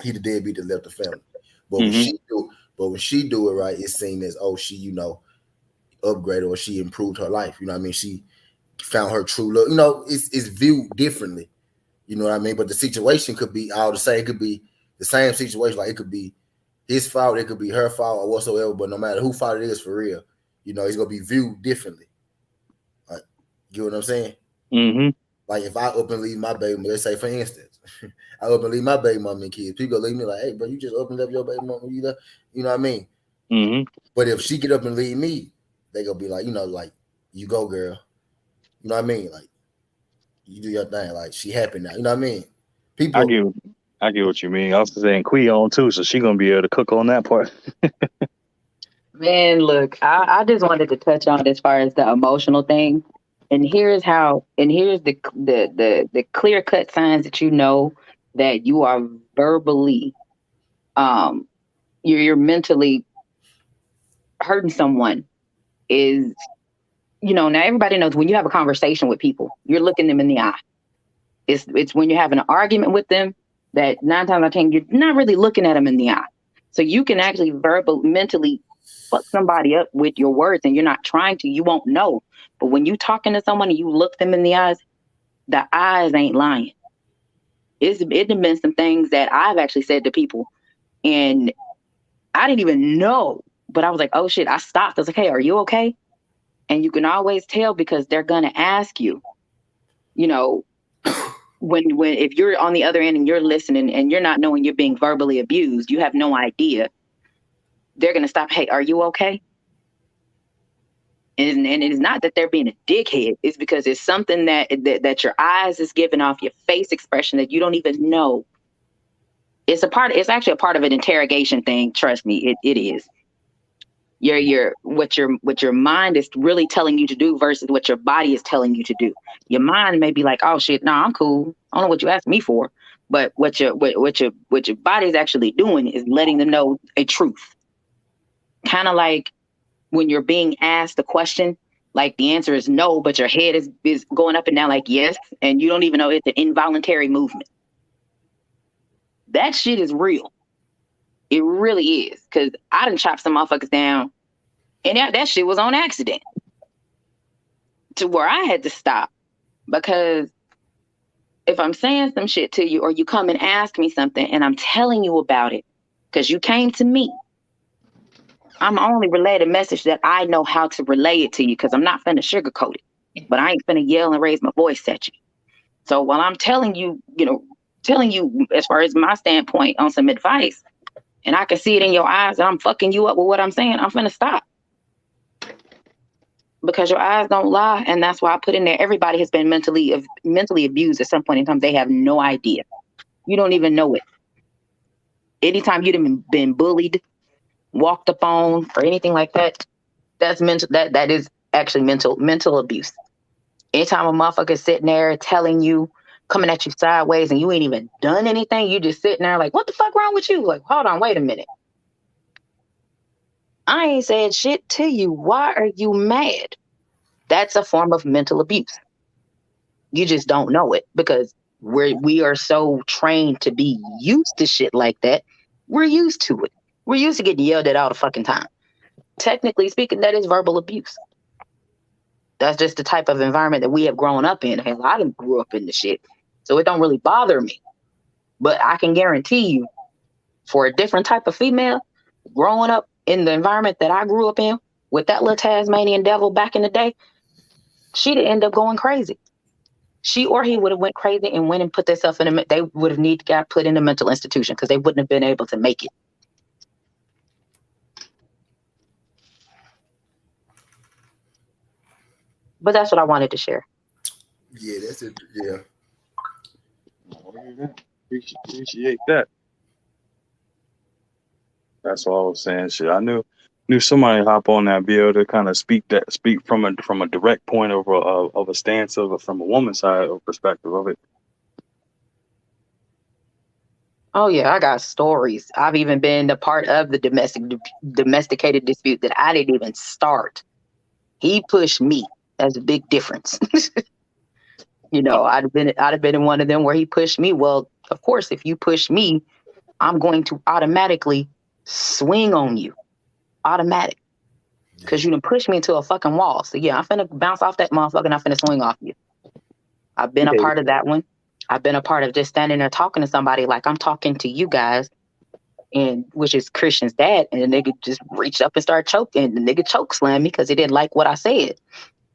He the deadbeat that left the family. But when she do it right, it's seen as, oh, she, upgraded or she improved her life. You know what I mean? She found her true love. It's viewed differently. You know what I mean? But the situation could be all the same. It could be the same situation. Like it could be his fault, it could be her fault or whatsoever. But no matter who fault it is for real, it's gonna be viewed differently. Like, you know what I'm saying? Mm-hmm. Like if I up and leave my baby, let's say for instance, I up and leave my baby mom and kids, people leave me like, hey, bro, you just opened up your baby mom, you know what I mean? Mm-hmm. But if she get up and leave me, they gonna be like, like, you go, girl. You know what I mean? Like, you do your thing. Like, she happy now. You know what I mean? People. I get what you mean. I was saying Quee on too, so she gonna be able to cook on that part. Man, look, I just wanted to touch on it as far as the emotional thing, and here's the clear cut signs that that you are verbally, you're mentally hurting someone. Is now everybody knows when you have a conversation with people, you're looking them in the eye. It's when you're having an argument with them that 9 times out of 10 you're not really looking at them in the eye. So you can actually mentally fuck somebody up with your words, and you're not trying to. You won't know. But when you talking to someone and you look them in the eyes ain't lying. It have been some things that I've actually said to people, and I didn't even know. But I was like, oh shit! I stopped. I was like, hey, are you okay? And you can always tell because they're gonna ask you, when if you're on the other end and you're listening and you're not knowing you're being verbally abused, you have no idea. They're gonna stop. Hey, are you okay? And it's not that they're being a dickhead. It's because it's something that your eyes is giving off, your face expression that you don't even know. It's actually a part of an interrogation thing. Trust me, it is. What your mind is really telling you to do versus what your body is telling you to do. Your mind may be like, oh shit, no, I'm cool. I don't know what you asked me for. But what your body is actually doing is letting them know a truth. Kind of like when you're being asked a question, like the answer is no, but your head is going up and down like yes, and you don't even know it's an involuntary movement. That shit is real. It really is, because I done chopped some motherfuckers down, and that shit was on accident. To where I had to stop, because if I'm saying some shit to you, or you come and ask me something, and I'm telling you about it, because you came to me, I'm only relay the message that I know how to relay it to you, because I'm not finna sugarcoat it, but I ain't finna yell and raise my voice at you. So while I'm telling you as far as my standpoint on some advice, and I can see it in your eyes and I'm fucking you up with what I'm saying, I'm finna stop. Because your eyes don't lie, and that's why I put in there, everybody has been mentally abused at some point in time. They have no idea. You don't even know it. Anytime you've been bullied, walked upon, or anything like that, that's mental. That is actually mental abuse. Anytime a motherfucker is sitting there telling you coming at you sideways and you ain't even done anything. You just sitting there like, what the fuck wrong with you? Like, hold on, wait a minute. I ain't said shit to you. Why are you mad? That's a form of mental abuse. You just don't know it because we are so trained to be used to shit like that. We're used to it. We're used to getting yelled at all the fucking time. Technically speaking, that is verbal abuse. That's just the type of environment that we have grown up in. Hell, I done grew up in the shit. So it don't really bother me. But I can guarantee you, for a different type of female, growing up in the environment that I grew up in, with that little Tasmanian devil back in the day, she'd end up going crazy. She or he would have went crazy and went and put themselves in they would have got put in a mental institution because they wouldn't have been able to make it. But that's what I wanted to share. Yeah, that's it. Yeah. Appreciate that. That's all I was saying. Shit, I knew somebody hop on that, be able to kind of speak from a direct point of a stance from a woman's side or perspective of it. Oh yeah, I got stories. I've even been a part of the domesticated dispute that I didn't even start. He pushed me. That's a big difference. You know, I'd have been in one of them where he pushed me. Well, of course, if you push me, I'm going to automatically swing on you. Automatic. Because you done push me into a fucking wall. So yeah, I'm finna bounce off that motherfucker and I'm finna swing off you. I've been a part of that one. I've been a part of just standing there talking to somebody like I'm talking to you guys, and which is Christian's dad, and the nigga just reached up and started choking. The nigga choke slammed me because he didn't like what I said.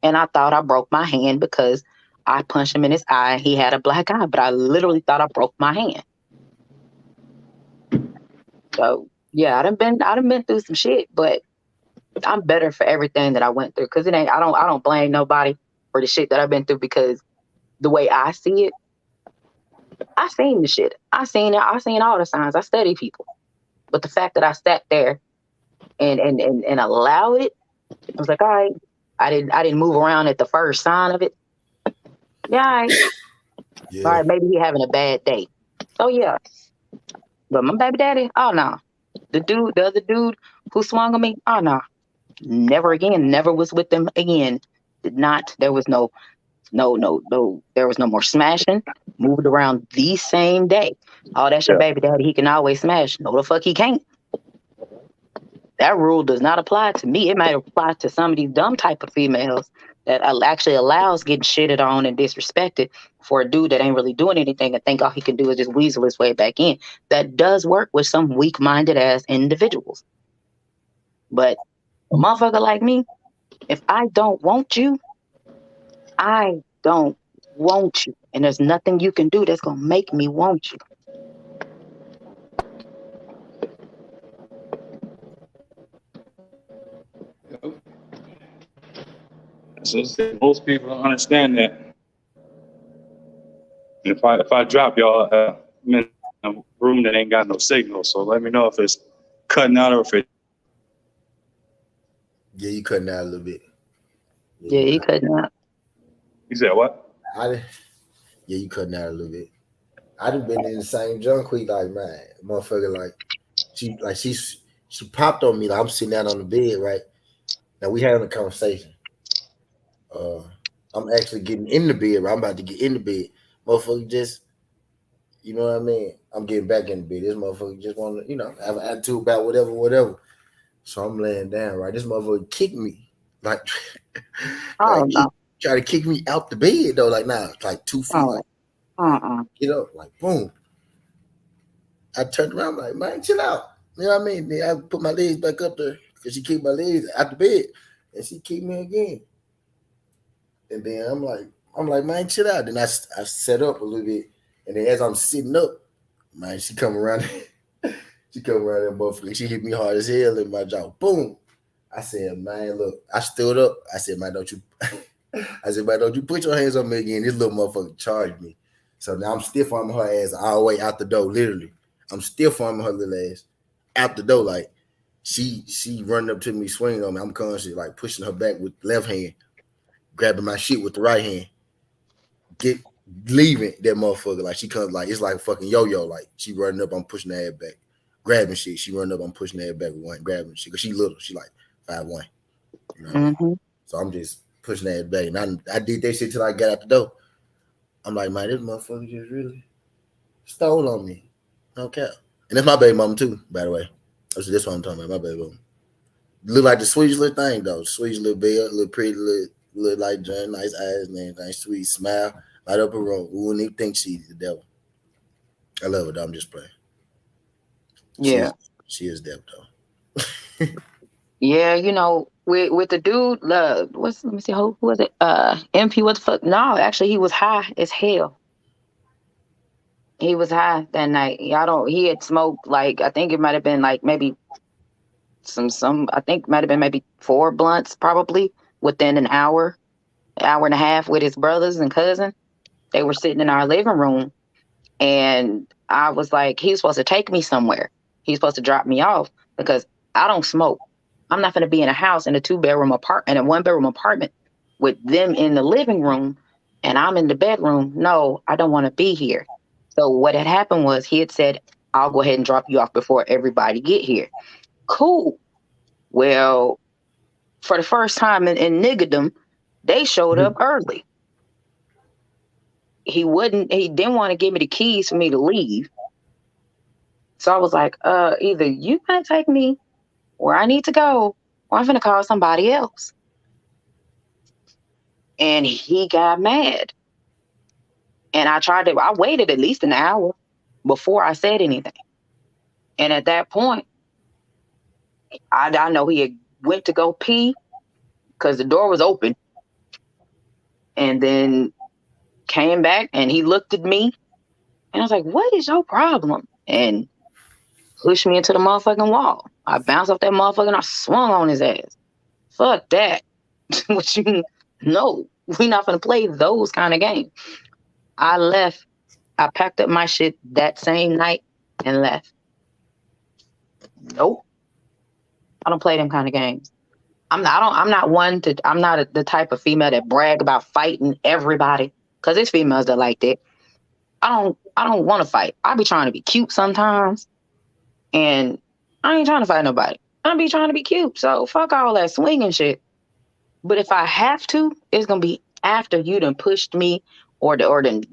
And I thought I broke my hand because I punched him in his eye. He had a black eye, but I literally thought I broke my hand. So yeah, I done been through some shit, but I'm better for everything that I went through. Cause I don't blame nobody for the shit that I've been through, because the way I see it, I seen the shit. I seen it. I seen all the signs. I study people. But the fact that I sat there and allowed it, I was like, all right, I didn't move around at the first sign of it. Yeah, all right. Yeah. All right, maybe he having a bad day. So yeah. But my baby daddy, oh no. The other dude who swung on me, oh no. Never again. Never was with them again. Did not. There was no. There was no more smashing. Moved around the same day. Oh, that's your baby daddy. He can always smash. No, the fuck he can't. That rule does not apply to me. It might apply to some of these dumb type of females that actually allows getting shitted on and disrespected for a dude that ain't really doing anything and think all he can do is just weasel his way back in. That does work with some weak-minded ass individuals. But a motherfucker like me, if I don't want you, I don't want you. And there's nothing you can do that's going to make me want you. So most people don't understand that. If I drop y'all, I'm in a room that ain't got no signal, so let me know if it's cutting out or if it. Yeah, you cutting out a little bit. Yeah, you cutting out. You said what? Yeah, you cutting out a little bit. I done been in the same junk week, like, man, motherfucker, she popped on me, like I'm sitting down on the bed, right? Now we having a conversation. I'm actually getting in the bed, right? I'm about to get in the bed. Motherfucker just, you know what I mean? I'm getting back in the bed. This motherfucker just want to, have an attitude about whatever. So I'm laying down, right? This motherfucker kicked me. Like, No. try to kick me out the bed, though. Like, nah, like 2 feet. Oh. Get up, like, boom. I turned around, like, man, chill out. You know what I mean? Then I put my legs back up there because she kicked my legs out the bed. And she kicked me again. And then I'm like, man, chill out. Then I set up a little bit. And then as I'm sitting up, man, she come around. She come around that motherfucker. She hit me hard as hell in my jaw. Boom. I said, man, look. I stood up. I said, man, don't you put your hands on me again. This little motherfucker charged me. So now I'm stiff arming her ass all the way out the door, literally. I'm stiff arming her little ass out the door. Like, she running up to me, swinging on me. I'm constantly, like, pushing her back with the left hand, grabbing my shit with the right hand. leaving that motherfucker. Like she comes like it's like a fucking yo-yo. Like she running up, I'm pushing her head back, grabbing shit. She running up, I'm pushing her head back with one, grabbing shit. Cause she little, she like 5'1". You know what I mean? Mm-hmm. So I'm just pushing her head back. And I did that shit till I got out the door. I'm like, man, this motherfucker just really stole on me. No cap. And that's my baby mama too, by the way. That's what I'm talking about, my baby mama. Look like the sweetest little thing though. Sweetest little bell, little pretty, little like John, nice eyes, man, nice sweet smile, light up her room. Who wouldn't even think she's the devil? I love her though. I'm just playing. Yeah. She is devil though. Yeah, you know, with the dude, let me see, who was it? MP, what the fuck? No, actually, he was high as hell. He was high that night. He had smoked, like, I think it might have been like maybe I think it might have been maybe 4 blunts probably within an hour and a half with his brothers and cousin. They were sitting in our living room, and I was like, he was supposed to take me somewhere. He's supposed to drop me off because I don't smoke. I'm not going to be in a house in a 2-bedroom apartment, in a 1-bedroom apartment with them in the living room and I'm in the bedroom. No, I don't want to be here. So what had happened was he had said, I'll go ahead and drop you off before everybody get here. Cool. Well, for the first time in niggerdom, they showed up early. He didn't want to give me the keys for me to leave. So I was like, either you gonna take me where I need to go, or I'm gonna call somebody else. And he got mad. And I waited at least an hour before I said anything. And at that point, I know he had went to go pee because the door was open. And then came back and he looked at me and I was like, what is your problem? And pushed me into the motherfucking wall. I bounced off that motherfucker and I swung on his ass. Fuck that. No, we're not gonna play those kind of games. I left. I packed up my shit that same night and left. Nope. I don't play them kind of games. I'm not the type of female that brag about fighting everybody. Cause there's females that like that. I don't want to fight. I be trying to be cute sometimes. And I ain't trying to fight nobody. I be trying to be cute. So fuck all that swinging shit. But if I have to, it's gonna be after you done pushed me or done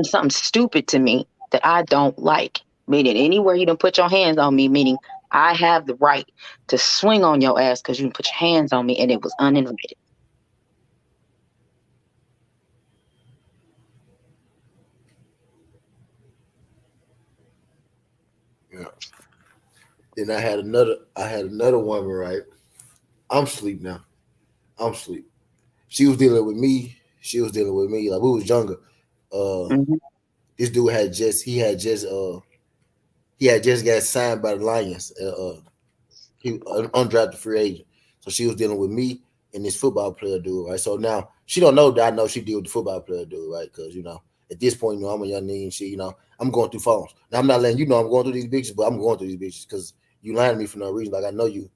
something stupid to me that I don't like. Meaning anywhere you done put your hands on me, meaning I have the right to swing on your ass because you done put your hands on me and it was uninvited. Yeah. Then I had another woman, right? I'm asleep now. I'm asleep. She was dealing with me. Like we was younger. This dude had just got signed by the Lions. He undrafted free agent. So she was dealing with me and this football player dude, right? So now she don't know that I know she deal with the football player dude, right? Because at this point, I'm a young nigga and shit, I'm going through phones. Now I'm not letting you know I'm going through these bitches, but I'm going through these bitches because you lying to me for no reason. Like I know you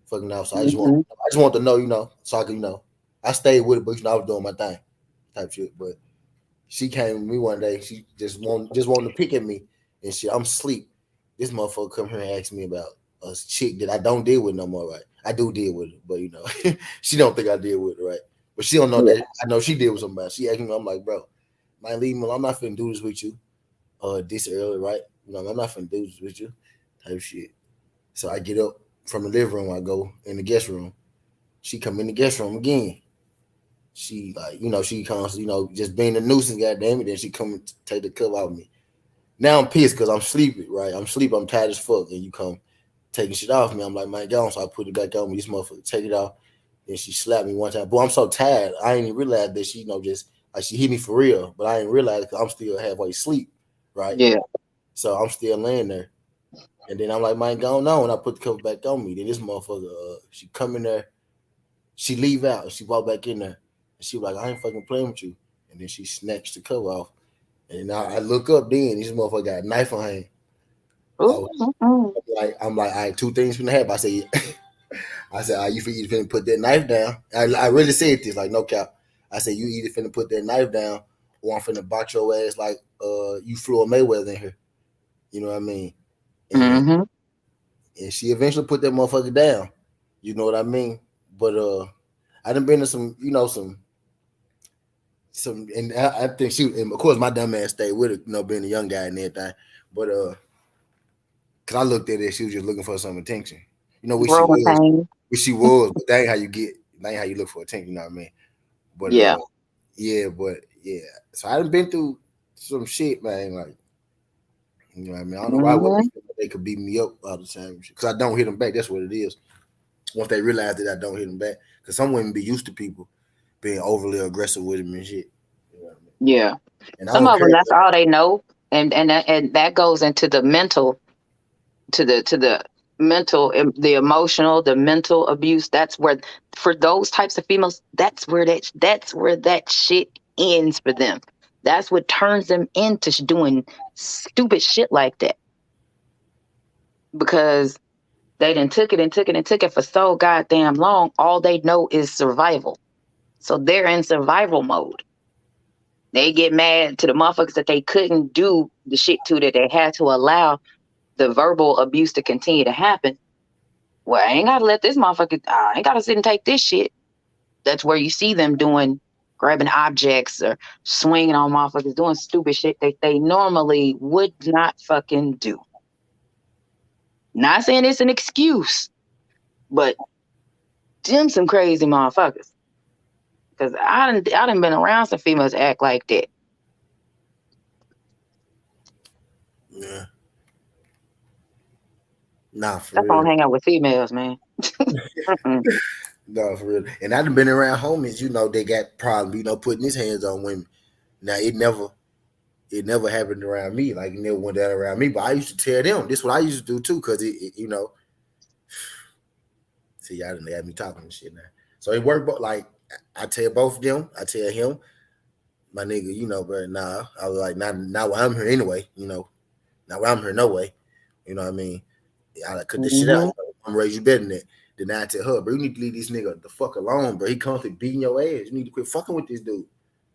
fucking out. So I just want to know, so I can, I stayed with it, but I was doing my thing, type shit. But she came with me one day. She just wanted to pick at me and shit. I'm asleep. This motherfucker come here and ask me about a chick that I don't deal with no more, right? I do deal with it, but she don't think I deal with it, right? But she don't know that I know she deal with somebody. She asked me, I'm like, bro, man, leave me alone. I'm not finna do this with you. This early, right? I'm not finna do this with you, type shit. So I get up from the living room. I go in the guest room. She come in the guest room again. She she comes, just being a nuisance, goddamn it. Then she come and take the cover off me. Now I'm pissed because I'm sleepy, right? I'm tired as fuck, and you come taking shit off me. I'm like, man, go on. So I put it back on me. This motherfucker take it off. Then she slapped me one time. Boy, I'm so tired. I ain't even realize that she, just like she hit me for real, but I ain't realize because I'm still halfway asleep, right? Yeah. So I'm still laying there. And then I'm like, man, go on. And I put the cover back on me. Then this motherfucker, she come in there. She leave out. She walk back in there. And she was like, I ain't fucking playing with you. And then she snatched the cover off. And I look up then. This motherfucker got a knife on him. I'm like, all right, 2 things from the happen. I said, you finna put that knife down. I really said this, like, no cap. I said, you either finna put that knife down or I'm finna box your ass like you Floyd Mayweather in here. You know what I mean? And, Mm-hmm. and she eventually put that motherfucker down. You know what I mean? But I done been to some, and I think she, and of course my dumb ass stayed with it, being a young guy and everything. But cause I looked at it, she was just looking for some attention. Where she Growing was, pain. but that ain't how you look for attention, you know what I mean? But Yeah. yeah. So I done been through some shit, man. Like, you know what I mean? I don't know why Mm-hmm. they could beat me up all the time. Because I don't hit them back. That's what it is. Once they realize that I don't hit them back. Because some women be used to people being overly aggressive with them and shit. You know what I mean? Yeah. And I Some don't of them, care. that's all they know, and that goes into the mental, to the mental, the emotional, the mental abuse. That's where, for those types of females, that's where that shit ends for them. That's what turns them into doing stupid shit like that, because they done took it and took it and took it for so goddamn long. All they know is survival, so they're in survival mode. They get mad to the motherfuckers that they couldn't do the shit to, that they had to allow the verbal abuse to continue to happen. Well, I ain't gotta let this motherfucker, I ain't gotta sit and take this shit. That's where you see them grabbing objects or swinging on motherfuckers, doing stupid shit that they normally would not fucking do. Not saying it's an excuse, but them some crazy motherfuckers. Because I done been around some females act like that. Yeah. Nah, for That's why I don't real. hang out with females, man. No, for real. And I done been around homies, they got probably, putting his hands on women. Now it never happened around me. Like it never went down around me. But I used to tell them. This is what I used to do too, because see, y'all done got me talking and shit now. So it worked, but like I tell both of them, I tell him, my nigga, but nah. I was like, not while I'm here anyway, Not while I'm here, no way. You know what I mean? I cut this shit out. Mm-hmm. I'm gonna raise you better than that. Then I tell her, bro, you need to leave this nigga the fuck alone, bro. He constantly beating your ass. You need to quit fucking with this dude.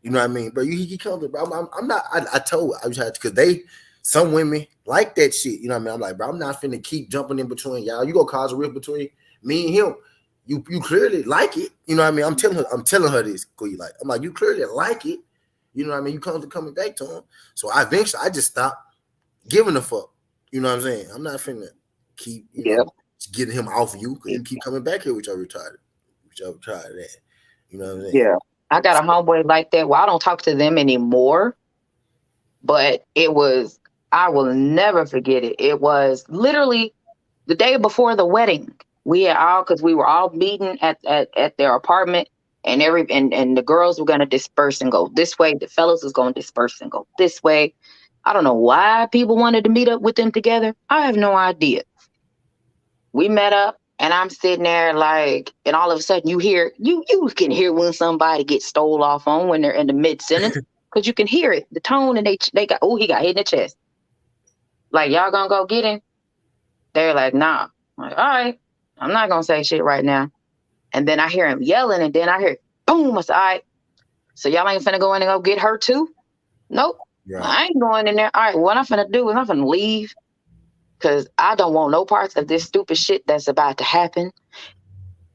You know what I mean, bro? He comes, bro. I'm not. I told her, I was had because some women like that shit. You know what I mean? I'm like, bro, I'm not finna keep jumping in between y'all. You gonna cause a rift between me and him. You clearly like it. You know what I mean? I'm telling her this. I'm like, you clearly like it. You know what I mean? You constantly coming back to him. So I just stopped giving a fuck. You know what I'm saying? I'm not finna keep, Yep. getting him off of you because you keep coming back here with your retarded that. You know what I'm saying? Yeah. I got a homeboy like that. Well, I don't talk to them anymore, but I will never forget it. It was literally the day before the wedding. Because we were all meeting at their apartment, and and the girls were going to disperse and go this way. The fellas was going to disperse and go this way. I don't know why people wanted to meet up with them together. I have no idea. We met up, and I'm sitting there and all of a sudden you can hear when somebody gets stole off on when they're in the mid sentence, because you can hear it, the tone, and they got, he got hit in the chest. Like, y'all gonna go get him? They're like, nah. I'm like, all right, I'm not gonna say shit right now. And then I hear him yelling, and then I hear boom. I said, all right, so y'all ain't finna go in and go get her too? Nope. Right. I ain't going in there. All right, what I'm finna do is I'm finna leave, because I don't want no parts of this stupid shit that's about to happen.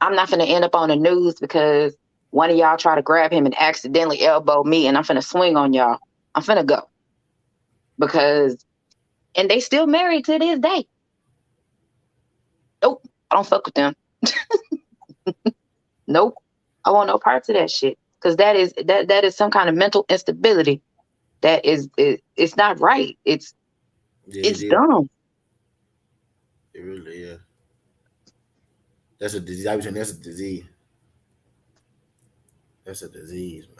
I'm not finna end up on the news because one of y'all try to grab him and accidentally elbow me, and I'm finna swing on y'all. I'm finna go. And they still married to this day. Nope, I don't fuck with them. Nope, I want no parts of that shit, because that is some kind of mental instability. It's not right. It's dumb. It really is. That's a disease. I was saying that's a disease. That's a disease, man.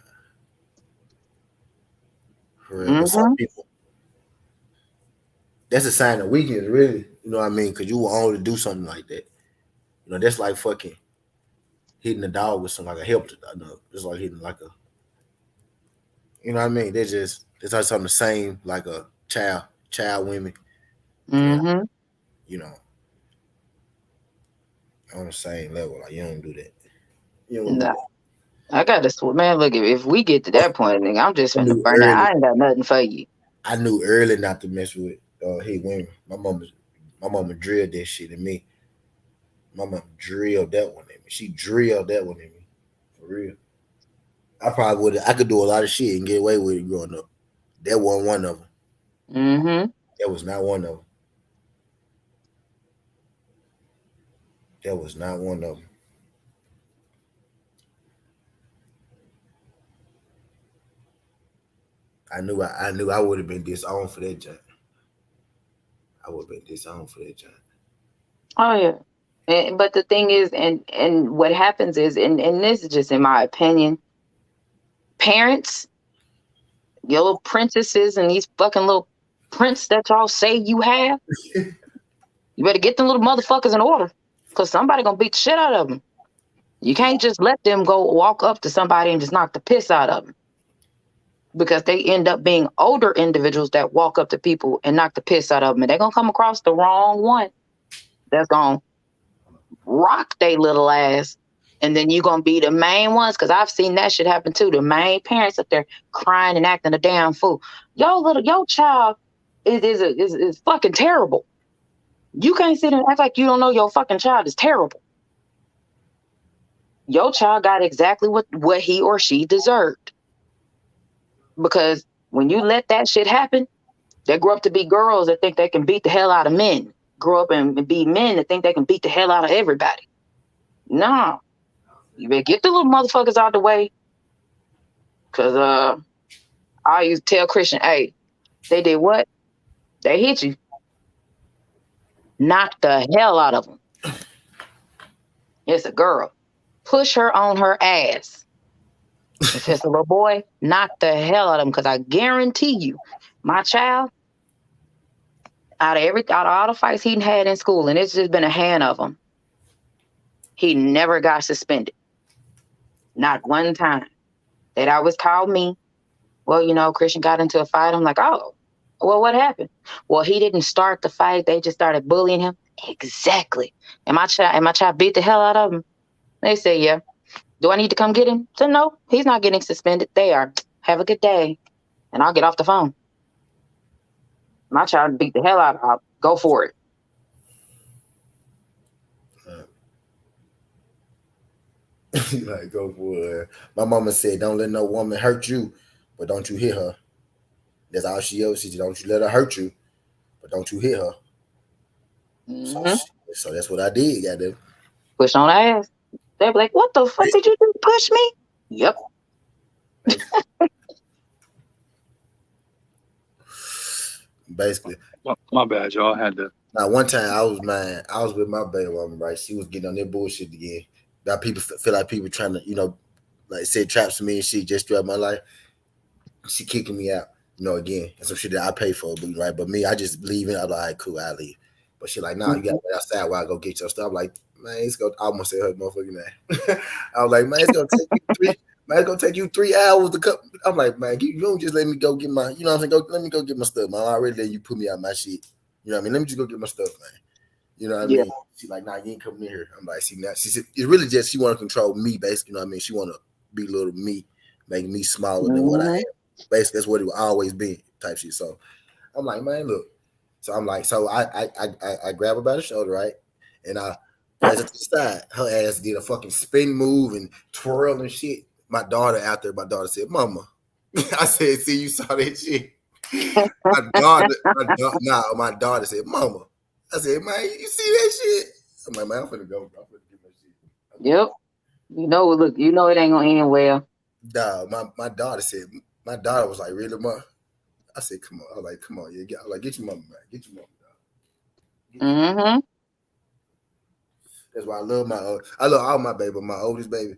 For real. But some people, that's a sign of weakness, really. You know what I mean? Because you will only do something like that. That's like fucking hitting a dog with something like a help. Just like hitting like a. You know what I mean? It's like something the same like a child women. Mm-hmm. On the same level. Like you don't do that. You don't do No. that. I got to man. Look, if we get to that point, nigga, I'm just I finna knew burn out. early. I ain't got nothing for you. I knew early not to mess with hey women. My mama drilled that shit in me. My mama drilled that one in me. She drilled that one in me. For real. I probably would I could do a lot of shit and get away with it growing up. That wasn't one of them. Mm-hmm. That was not one of them. That was not one of them. I knew I would have been disowned for that job. I would have been disowned for that job. Oh yeah. But the thing is, and what happens is, and this is just in my opinion, parents, your little princesses and these fucking little prince that y'all say you have, you better get them little motherfuckers in order, because somebody gonna beat the shit out of them. You can't just let them go walk up to somebody and just knock the piss out of them, because they end up being older individuals that walk up to people and knock the piss out of them, and they're gonna come across the wrong one that's gonna rock they little ass, and then you're gonna be the main ones, because I've seen that shit happen too. The main parents up there crying and acting a damn fool. Your child is fucking terrible. You can't sit and act like you don't know your fucking child is terrible. Your child got exactly what he or she deserved. Because when you let that shit happen, they grow up to be girls that think they can beat the hell out of men. Grow up and be men that think they can beat the hell out of everybody. No. You better get the little motherfuckers out the way. Because I used to tell Christian, hey, they did what? They hit you. Knock the hell out of them. It's a girl. Push her on her ass. If it's a little boy, knock the hell out of him. Because I guarantee you, my child, out of all the fights he had in school, and it's just been a hand of them, he never got suspended. Not one time. They'd always call me. Well, Christian got into a fight. I'm like, oh, well, what happened? Well, he didn't start the fight. They just started bullying him. Exactly. And my child beat the hell out of him. They say, yeah. Do I need to come get him? So no, he's not getting suspended. They are. Have a good day. And I'll get off the phone. My child beat the hell out of him. Go for it. Like, go for it. My mama said, don't let no woman hurt you, but don't you hit her. That's all she ever said. Don't you let her hurt you, but don't you hit her. Mm-hmm. So that's what I did, goddamn. Push on her ass. They'll be like, what the fuck did you do? Push me? Yep. Basically. My bad, y'all. I had to. Now, one time I was with my baby mama, right? She was getting on that bullshit again. Now people feel like people trying to, like set traps for me and shit just throughout my life. She kicking me out, again. And some shit that I pay for, right? But me, I just leave it. I'm like, all right, cool, I'll leave. But she like, nah, you gotta wait outside while I go get your stuff. I'm like, man, it's gonna, I almost said her motherfucking name. I was like, man, it's gonna take you 3 hours to come. I'm like, man, you don't just let me go get my, you know what I'm saying? Let me go get my stuff, man. I already let you put me out my shit. You know what I mean? Let me just go get my stuff, man. You know what I mean? She's like, nah, you ain't coming in here. I'm like, see, now she said it's really just she want to control me, basically. You know what I mean? She want to be little me, make me smaller than what I am. Basically, that's what it will always be, type shit. So I'm like, man, look. So I'm like, so I grab her by the shoulder, right? And I press it to the side. Her ass did a fucking spin move and twirl and shit. My daughter out there, my daughter said, Mama. I said, see, you saw that shit. My daughter said, Mama. I said, man, you see that shit? I'm like, man, I'm finna go, bro. I'm finna get my shit. Yep. Look, it ain't gonna end well. Nah, my daughter said, my daughter was like, really, Mom? I said, come on. I was like, come on, yeah. I was like, get your mama, man. Get your mama, dog. Mm-hmm. That's why I love all my baby, but my oldest baby,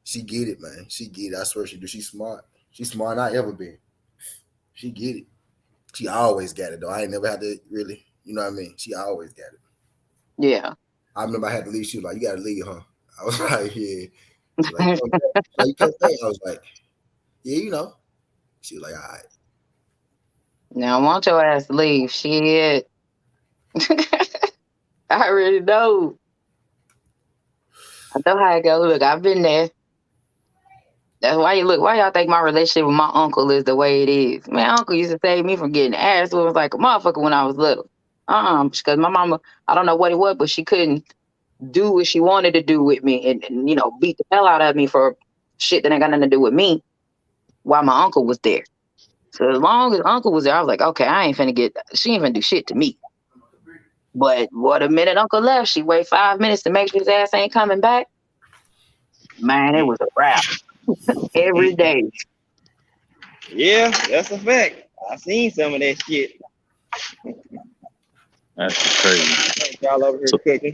she get it, man. She get it. I swear she do. She's smart. She's smart than I ever been. She get it. She always got it, though. I ain't never had to really, you know what I mean? She always got it. Yeah. I remember I had to leave. She was like, you got to leave, huh? I was like, yeah. She was like, you come back. I was like, yeah, She was like, all right. Now I want your ass to leave. Shit. I already know. I know how it goes. Look, I've been there. That's why why y'all think my relationship with my uncle is the way it is? My uncle used to save me from getting ass whooped like a motherfucker when I was little. Because my mama, I don't know what it was, but she couldn't do what she wanted to do with me and beat the hell out of me for shit that ain't got nothing to do with me while my uncle was there. So as long as uncle was there, I was like, okay, she ain't finna do shit to me. But what a minute uncle left, she waited 5 minutes to make sure his ass ain't coming back. Man, it was a wrap. Every day. Yeah, that's a fact. I seen some of that shit. That's crazy. Y'all over here cooking.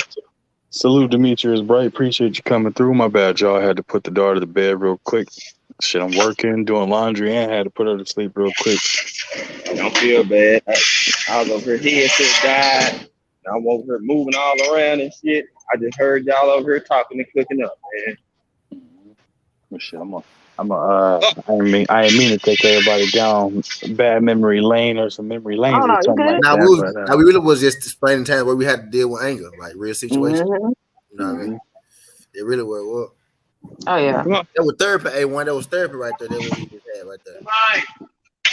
Salute, Demetrius Bright. Appreciate you coming through. My bad, y'all. I had to put the daughter to bed real quick. Shit, I'm working, doing laundry, and had to put her to sleep real quick. Don't feel bad. I was over here, headset died. I'm over here moving all around and shit. I just heard y'all over here talking and cooking up, man. Shit, I ain't mean to take everybody down bad memory lane or some memory lanes or something like Now that. we really was just explaining times where we had to deal with anger, like real situations. Mm-hmm. You know what I mean? It really was. Oh yeah. That was therapy, A1. That was therapy right there. That was what we just had right there.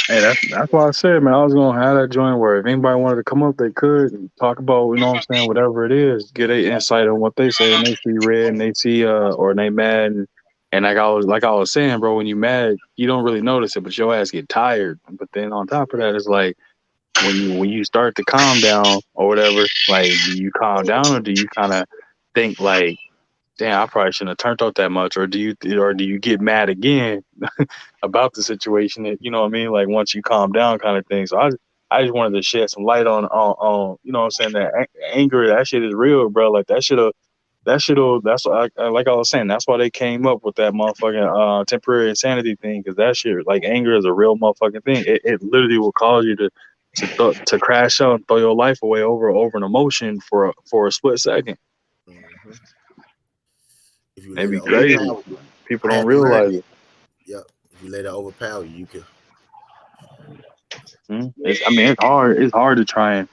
Hey, that's why I said, man, I was gonna have that joint where if anybody wanted to come up, they could and talk about, you know what I'm saying, whatever it is, get a insight on what they say, and they see red and they see or they mad and like I was saying, bro, when you mad, you don't really notice it, but your ass get tired. But then on top of that, it's like when you start to calm down or whatever, like do you calm down or do you kind of think like, damn, I probably shouldn't have turned out that much, or do you get mad again about the situation? That, you know what I mean? Like once you calm down, kind of thing. So I just wanted to shed some light on you know what I'm saying, that anger, that shit is real, bro. Like that's like I was saying, that's why they came up with that motherfucking temporary insanity thing, because that shit, like anger is a real motherfucking thing. It literally will cause you to crash out and throw your life away over an emotion for a split second. Mm-hmm. If you It'd be crazy. People don't realize it. Yep. If you let it overpower you, can. It's hard. It's hard to try and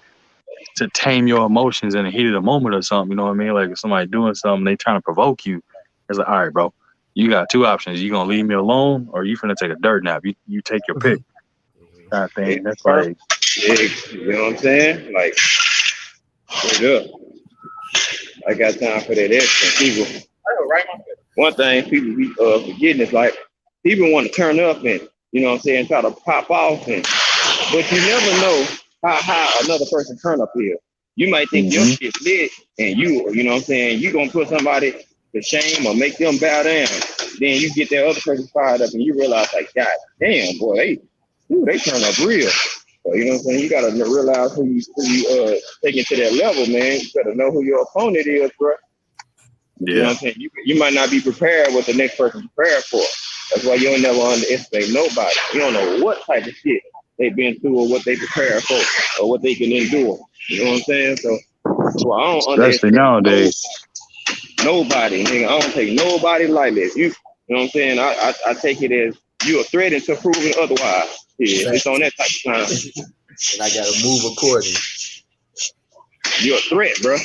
to tame your emotions in the heat of the moment or something. You know what I mean? Like if somebody doing something, they trying to provoke you. It's like, all right, bro, you got two options. You gonna leave me alone, or you finna take a dirt nap. You take your pick. Kind of thing. That's like, you know what I'm saying? Like, straight up. I got time for that extra people. One thing people be forgetting is like people want to turn up and, you know what I'm saying, try to pop off, but you never know how another person turn up here. You might think your shit's lit and you know what I'm saying, you gonna put somebody to shame or make them bow down. Then you get that other person fired up and you realize like, God damn, boy, they turn up real. So, you know what I'm saying? You gotta realize who you taking to that level, man. You gotta know who your opponent is, bro. yeah. You know what I'm saying? You might not be prepared what the next person's prepared for. That's why you don't never underestimate nobody. You don't know what type of shit they've been through or what they prepare for or what they can endure. You know what I'm saying? So I don't underestimate nowadays. Nobody, nigga. I don't take nobody lightly. You know what I'm saying? I take it as you a threat until proven otherwise. Yeah, it's on that type of time. And I gotta move accordingly. You're a threat, bro.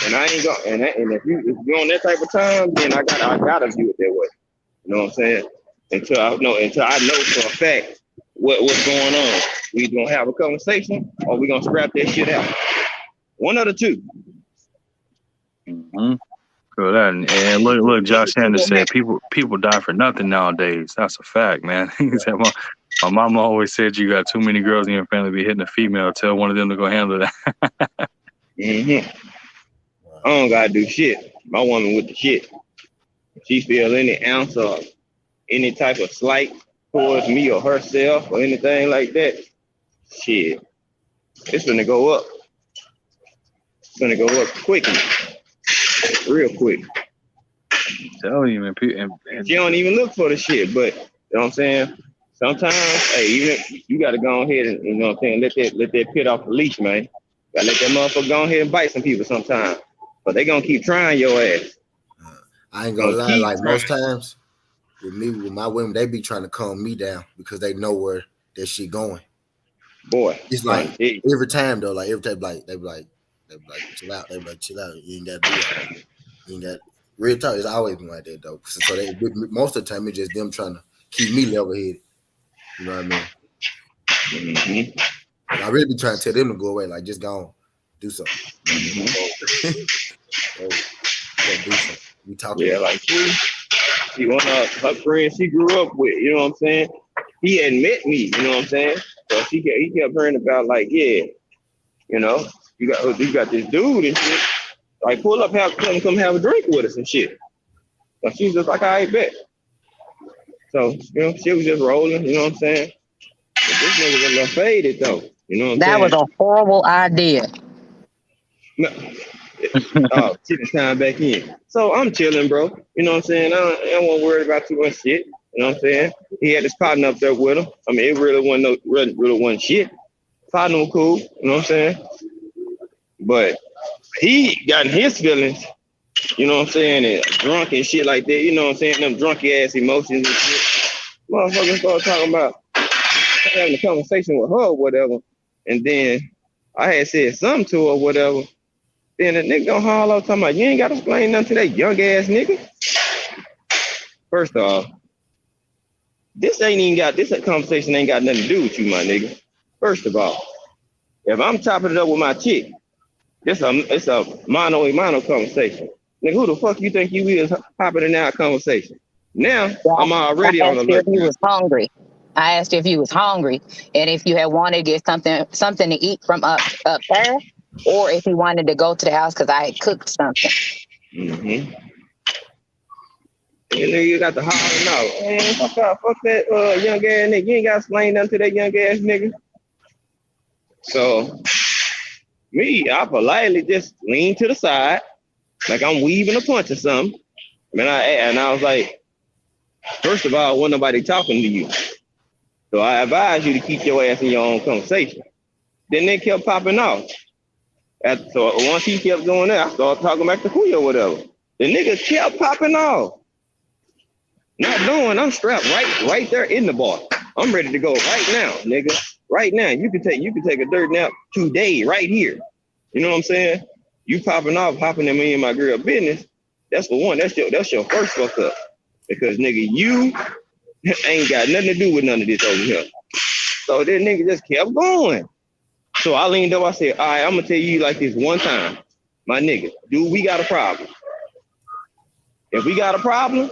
And I ain't gonna. And if you're on that type of time, then I gotta view it that way. You know what I'm saying? Until I know for a fact what's going on. We gonna have a conversation, or we gonna scrap that shit out. One of the two. Mm-hmm. For that, and look, Josh Sanders said people die for nothing nowadays. That's a fact, man. He said, my mama always said you got too many girls in your family be hitting a female. Tell one of them to go handle that. I don't gotta do shit. My woman with the shit. If she feel any ounce of any type of slight towards me or herself or anything like that, shit, it's gonna go up. It's gonna go up quickly, real quick. Tell you, man. And she don't even look for the shit, but you know what I'm saying? Sometimes, hey, even you gotta go ahead and, you know what I'm saying, let that pit off the leash, man. Gotta let that motherfucker go ahead and bite some people sometimes. But they gonna keep trying your ass. I ain't gonna lie, like most times with my women, they be trying to calm me down because they know where that shit going. Boy, it's like every time though, like every time, like they be like chill out. They be like, chill out. You ain't gotta do that. You ain't got. Real talk, it's always been like that though. So they most of the time it's just them trying to keep me level headed. You know what I mean? Mm-hmm. I really be trying to tell them to go away, like just go on, do something. You know what I mean? Go do something. We talking. Yeah, like she one of her friends she grew up with, you know what I'm saying? He had met me, you know what I'm saying? So he kept hearing about like, yeah, you know, you got this dude and shit. Like pull up, come have a drink with us and shit. So she's just like, I bet. So, you know, she was just rolling, you know what I'm saying? But this nigga was a little faded though. You know what I'm That saying? was a horrible idea. No. Oh, she just time back in. So I'm chilling, bro. You know what I'm saying? I wasn't worried about too much shit. You know what I'm saying? He had his partner up there with him. I mean, it really wasn't shit. Partner was cool. You know what I'm saying? But he got in his feelings. You know what I'm saying? And drunk and shit like that. You know what I'm saying? Them drunky ass emotions and shit. Motherfuckers started talking about having a conversation with her or whatever. And then I had said something to her or whatever. Then the nigga gonna holler talking about, you ain't gotta explain nothing to that young ass nigga. First off, this conversation ain't got nothing to do with you, my nigga. First of all, if I'm chopping it up with my chick, it's a mano conversation. Nigga, who the fuck you think you is hopping in our conversation? Now, I'm already on the I asked you if you was hungry. I asked you if you was hungry and if you had wanted to get something to eat from up there, or if you wanted to go to the house because I had cooked something. Mm-hmm. And then you got the hollering out. Man, fuck that young ass nigga. You ain't got to explain nothing to that young ass nigga. So, me, I politely just leaned to the side, like I'm weaving a punch or something. And I was like, first of all, wasn't nobody talking to you. So I advise you to keep your ass in your own conversation. Then they kept popping off. So once he kept going there, I started talking back to Kuya or whatever. The nigga kept popping off. Not knowing I'm strapped right there in the bar. I'm ready to go right now, nigga. Right now. You can take a dirt nap today, right here. You know what I'm saying? You popping off, hopping at me and my girl business. That's for one. That's your first fuck up. Because nigga, you ain't got nothing to do with none of this over here. So that nigga just kept going. So I leaned up, I said, all right, I'm gonna tell you like this one time. My nigga, dude, we got a problem. If we got a problem,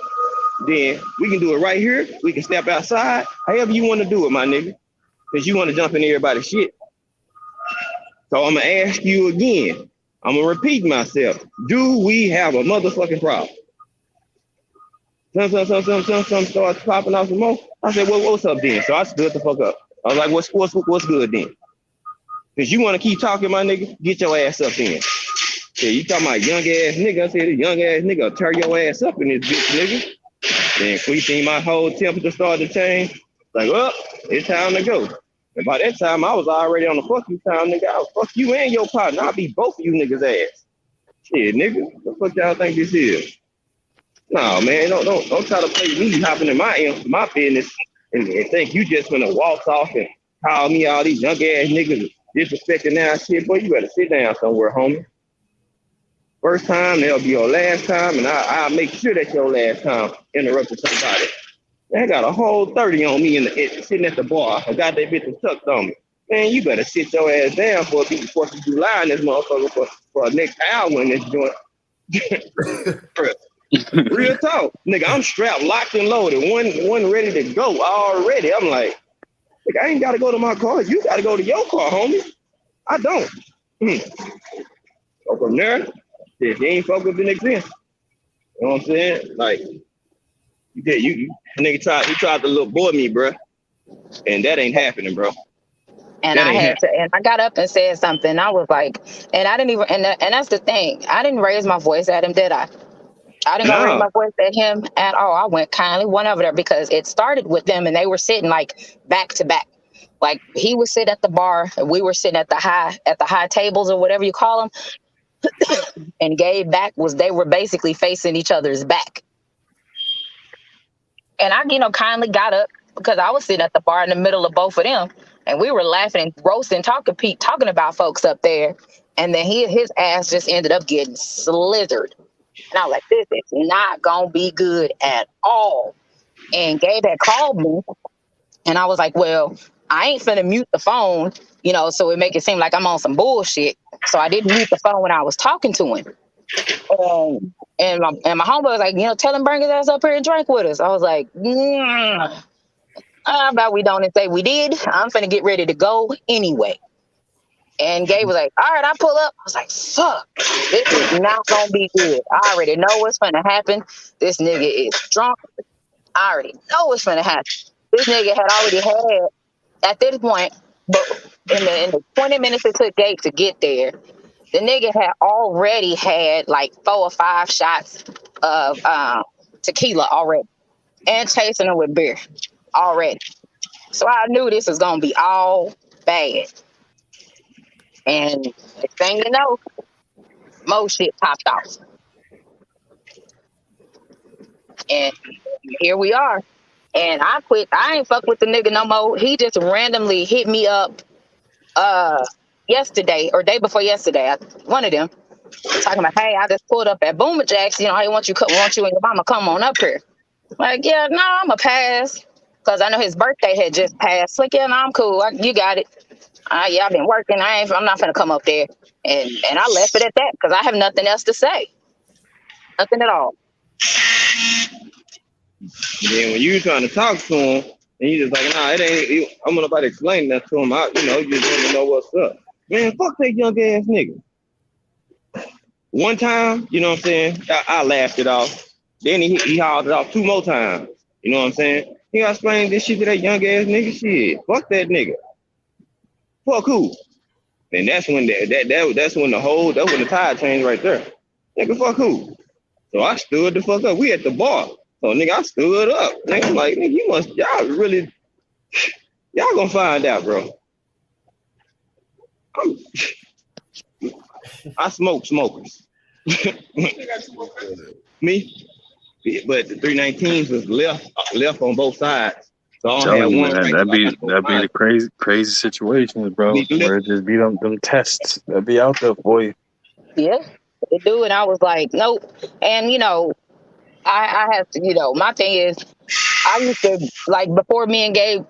then we can do it right here. We can step outside, however you want to do it, my nigga. Because you want to jump in everybody's shit. So I'm gonna ask you again. I'm gonna repeat myself. Do we have a motherfucking problem? Some starts popping off some more. I said, well, what's up then? So I stood the fuck up. I was like, what's good then? Because you want to keep talking, my nigga, get your ass up then. Yeah, you talking about young ass nigga. I said, the young ass nigga will tear your ass up in this bitch, nigga. Then we think my whole temperature started to change. Like, well, it's time to go. And by that time, I was already on the fuck you time, nigga. I'll fuck you and your partner. I'll beat both of you niggas' ass. Shit, nigga. What the fuck y'all think this is? No, man, don't try to play me hopping in my business and think you just gonna walk off and call me all these young ass niggas disrespecting that shit. Boy, you better sit down somewhere, homie. First time, that'll be your last time, and I'll make sure that's your last time interrupting somebody. I got a whole 30 on me sitting at the bar. I got that bitch tucked on me. Man, you better sit your ass down for a beat before you do line this motherfucker for the next hour in this joint. Real talk. Nigga, I'm strapped, locked and loaded, one ready to go already. I'm like, nigga, I ain't got to go to my car. You got to go to your car, homie. I don't. So from there, if you ain't fuck with the next thing, you know what I'm saying? Like, you nigga tried to little boy me, bro. And that ain't happening, bro. And I got up and said something. I was like, and I didn't even, and that's the thing. I didn't raise my voice at him, did I? I didn't raise my voice at him at all. I went kindly one over there because it started with them and they were sitting like back to back. Like he would sit at the bar and we were sitting at the high tables or whatever you call them. And Gabe they were basically facing each other's back. And I, kindly got up because I was sitting at the bar in the middle of both of them. And we were laughing and roasting, talking about folks up there. And then his ass just ended up getting slithered. And I was like, this is not gonna be good at all. And Gabe had called me, and I was like, well, I ain't finna mute the phone, so it make it seem like I'm on some bullshit. So I didn't mute the phone when I was talking to him. And my homeboy was like, tell him bring his ass up here and drink with us. I was like, how about we don't and say we did? I'm finna get ready to go anyway. And Gabe was like, all right, I pull up. I was like, fuck, this is not gonna be good. I already know what's gonna happen. This nigga is drunk. I already know what's gonna happen. This nigga had already had, at this point, but in the 20 minutes it took Gabe to get there, the nigga had already had like 4 or 5 shots of tequila already, and chasing him with beer already. So I knew this was gonna be all bad. And next thing you know, more shit popped off. And here we are. And I quit. I ain't fuck with the nigga no more. He just randomly hit me up yesterday or day before yesterday. One of them talking about, hey, I just pulled up at Boomer Jacks. I want you and your mama come on up here. Like, yeah, no, I'm a pass. Because I know his birthday had just passed. Like, yeah, no, I'm cool. You got it. Yeah, I've been working. I'm not gonna come up there. And I left it at that because I have nothing else to say. Nothing at all. Then when you trying to talk to him, and you just like, nah, it ain't. I'm gonna to explain that to him. You just want to know what's up. Man, fuck that young ass nigga. One time, you know what I'm saying? I laughed it off. Then he hauled it off 2 more times. You know what I'm saying? He got explained this shit to that young ass nigga. Shit, fuck that nigga. Fuck who? And that's when that's when the tide changed right there. Nigga, fuck who? So I stood the fuck up. We at the bar. So nigga, I stood up. Nigga, I'm like, nigga, y'all gonna find out, bro. I smoke smokers. Me? But the 319s was left on both sides. So I had one. That'd be the crazy situations, bro. Where it just be them tests that be out there for you. Yeah, they do. And I was like, nope. And I have to, my thing is, I used to, like, before me and Gabe,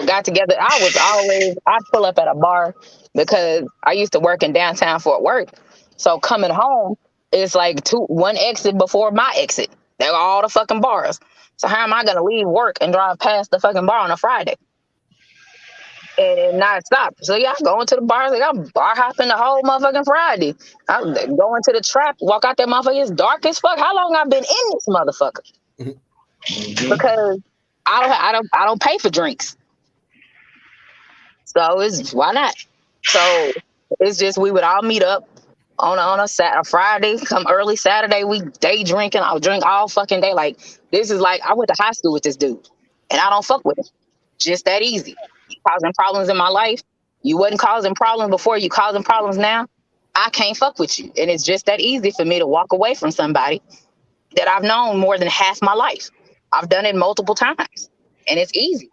got together, I'd pull up at a bar because I used to work in downtown Fort Worth. So coming home, it's like one exit before my exit. They're all the fucking bars. So how am I going to leave work and drive past the fucking bar on a Friday and not stop? So yeah, I go into the bars, like I'm bar hopping the whole motherfucking Friday. I go into the trap, walk out that motherfucker, it's dark as fuck. How long I been in this motherfucker? Because I don't pay for drinks. So why not? So it's just we would all meet up on a Friday, come early Saturday, we day drinking. I'll drink all fucking day. Like, this is like, I went to high school with this dude and I don't fuck with him. Just that easy. Causing problems in my life. You wasn't causing problems before, you causing problems now. I can't fuck with you. And it's just that easy for me to walk away from somebody that I've known more than half my life. I've done it multiple times and it's easy.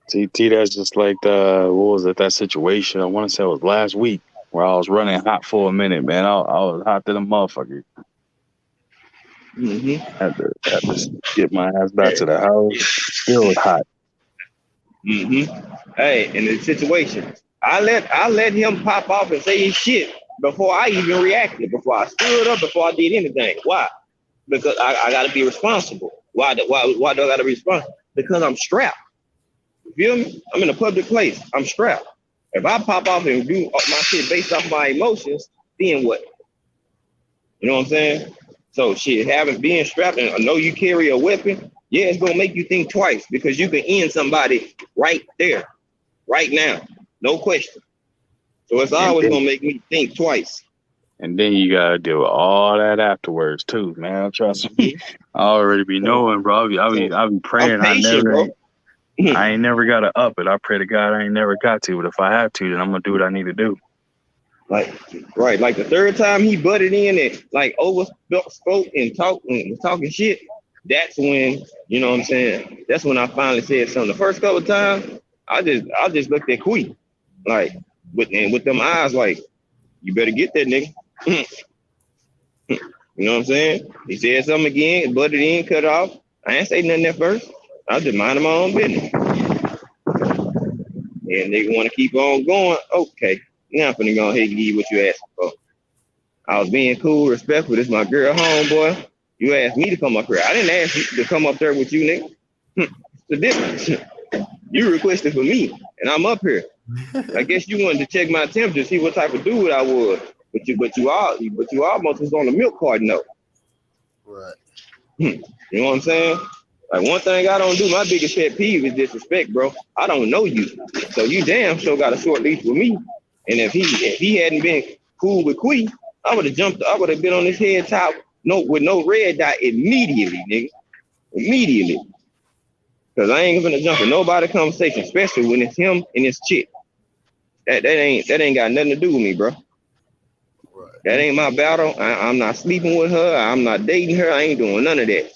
TT, that's just like that situation? I want to say it was last week where I was running hot for a minute, man. I was hot to the motherfucker. Had to get my ass back to the house. Still hot. Hey, in the situation, I let him pop off and say his shit before I even reacted, before I stood up, before I did anything. Why? Because I got to be responsible. Why do I got to be responsible? Because I'm strapped. You feel me? I'm in a public place. I'm strapped. If I pop off and do my shit based off my emotions, then what? You know what I'm saying? So shit, being strapped and I know you carry a weapon, yeah, it's gonna make you think twice because you can end somebody right there, right now, no question. So it's always gonna make me think twice. And then you gotta deal with all that afterwards too, man. Trust me, I already be knowing, bro. I be praying. I ain't never got to up it. I pray to God I ain't never got to, but if I have to, then I'm gonna do what I need to do. Like the third time he butted in and like overspoke and talking shit, that's when, you know what I'm saying? That's when I finally said something. The first couple of times, I just looked at Queen, like with them eyes, like, you better get that nigga. You know what I'm saying? He said something again, butted in, cut off. I ain't say nothing at first. I was just minding my own business. And nigga want to keep on going. Okay, now I'm finna go ahead and give you what you asked for. I was being cool, respectful. This is my girl, homeboy. You asked me to come up here. I didn't ask you to come up there with you, nigga. The difference. You requested for me, and I'm up here. I guess you wanted to check my temperature, see what type of dude I was. But you almost was on the milk carton though. Right. You know what I'm saying? Like one thing I don't do, my biggest pet peeve is disrespect, bro. I don't know you, so you damn sure got a short leash with me. And if he hadn't been cool with Quee, I would have jumped. I would have been on his head top, with no red dot immediately, nigga. Immediately. Cause I ain't gonna jump in nobody conversation, especially when it's him and his chick. That ain't got nothing to do with me, bro. Right. That ain't my battle. I'm not sleeping with her. I'm not dating her. I ain't doing none of that.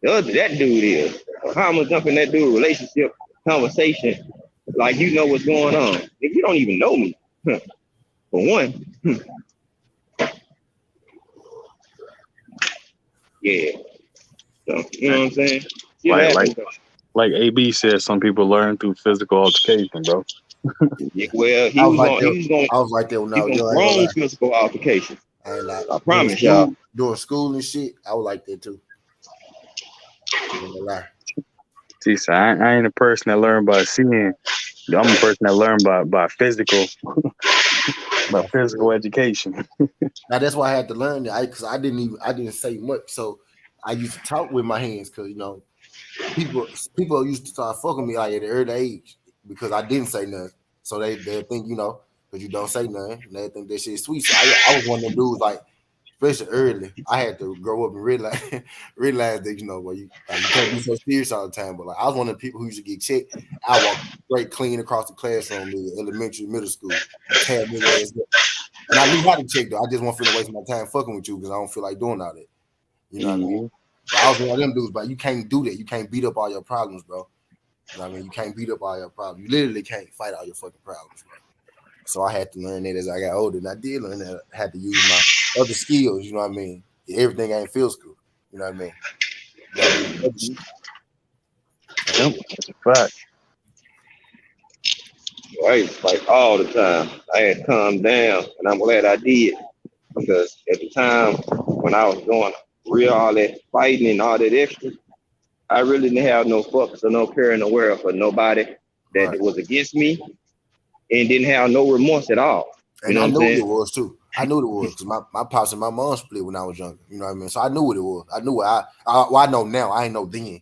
That dude is. How I'm gonna jump in that dude relationship conversation like you know what's going on. If you don't even know me, for one. Yeah. So, you know what I'm saying? Like AB said, some people learn through physical altercation, bro. Yeah, well, he was like that when I was young. Wrong physical altercation. I promise y'all. Doing school and shit, I was like that too. See, so I ain't a person that learned by seeing. I'm a person that learned by physical, by physical education. Now that's why I had to learn that because I didn't say much, so I used to talk with my hands because people used to start fucking me like at an early age because I didn't say nothing, so they think because you don't say nothing, and they think that shit's sweet. So I was one of them dudes like. Especially early, I had to grow up and realize that where you can't be so serious all the time. But like I was one of the people who used to get checked. I walked straight clean across the classroom, in elementary, middle school, and I knew how to check though. I just won't feel to waste my time fucking with you because I don't feel like doing all that. You know what I mean? So I was one of them dudes, but you can't do that. You can't beat up all your problems, bro. You know what I mean? You can't beat up all your problems. You literally can't fight all your fucking problems, bro. So I had to learn that as I got older, and I did learn that I had to use my other skills, you know what I mean? Everything ain't field school, you know what I mean? Yep, that's a fact. Right, like all the time. I had to calm down, and I'm glad I did because at the time when I was doing all that fighting and all that extra, I really didn't have no fucks or no care in the world for nobody that was against me and didn't have no remorse at all. And I knew what it was too. I knew what it was because my pops and my mom split when I was younger. You know what I mean? So I knew what it was. I knew what I know now. I ain't know then.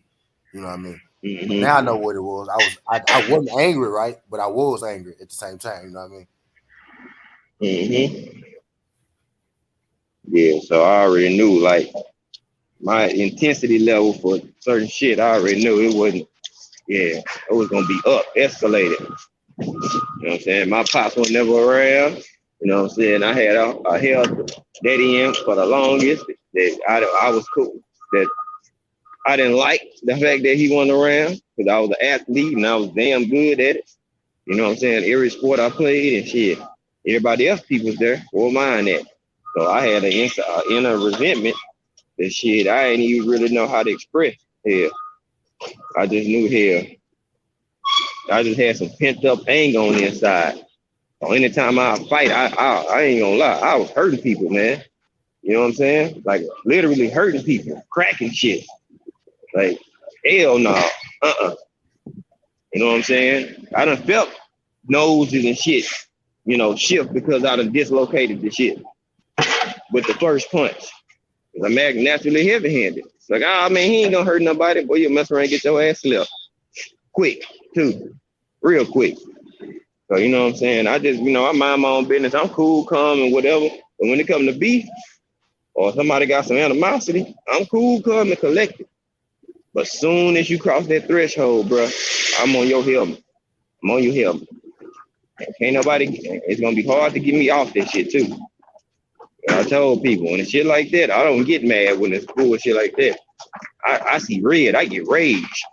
You know what I mean? Mm-hmm. Now I know what it was. I wasn't angry, right? But I was angry at the same time. You know what I mean? Mm-hmm. Yeah. So I already knew like my intensity level for certain shit. I already knew it wasn't. Yeah, it was gonna be escalated. You know what I'm saying? My pops was never around. You know what I'm saying? I had a held daddy in for the longest that I was cool. That I didn't like the fact that he wasn't around because I was an athlete and I was damn good at it. You know what I'm saying? Every sport I played and shit. Everybody else people was there. Where mine at? So I had an inner resentment that shit I didn't even really know how to express. Hell, I just knew hell. I just had some pent up anger on the inside. So anytime I fight, I ain't gonna lie, I was hurting people, man. You know what I'm saying? Like literally hurting people, cracking shit. Like hell no, You know what I'm saying? I done felt noses and shit, shift because I done dislocated the shit with the first punch. I'm naturally heavy-handed. It's like, he ain't gonna hurt nobody. Boy, you mess around and get your ass left. Quick, too. Real quick. So, you know what I'm saying? I just, I mind my own business. I'm cool, calm, and whatever. But when it comes to beef, or somebody got some animosity, I'm cool, calm, and collected. But soon as you cross that threshold, bro, I'm on your helmet. I'm on your helmet. Can't nobody, it's gonna be hard to get me off that shit, too. And I told people, when it's shit like that, I don't get mad when it's bullshit like that. I see red, I get rage.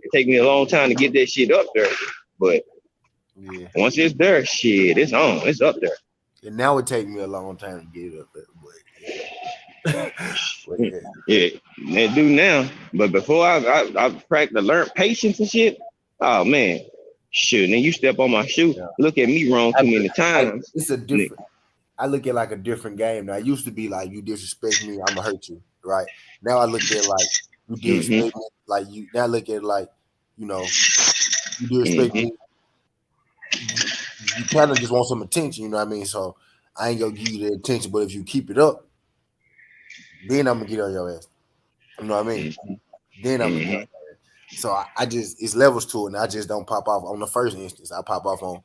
It take me a long time to get that shit up there. But once it's there, shit, it's on. It's up there. And now it takes me a long time to get it up there, but yeah. Yeah, they do now. But before I practiced learned patience and shit. Oh man, shit. Then you step on my shoe, look at me wrong too many times. It's a different. I look at like a different game now. It used to be like you disrespect me, I'm gonna hurt you, right? Now I look at it like you disrespect me, like you. Now I look at it like you disrespect me. You kind of just want some attention, you know what I mean? So I ain't gonna give you the attention, but if you keep it up, then I'm gonna get on your ass. You know what I mean? Then I'm gonna get on your ass. So I just it's levels to it, and I just don't pop off on the first instance. I pop off on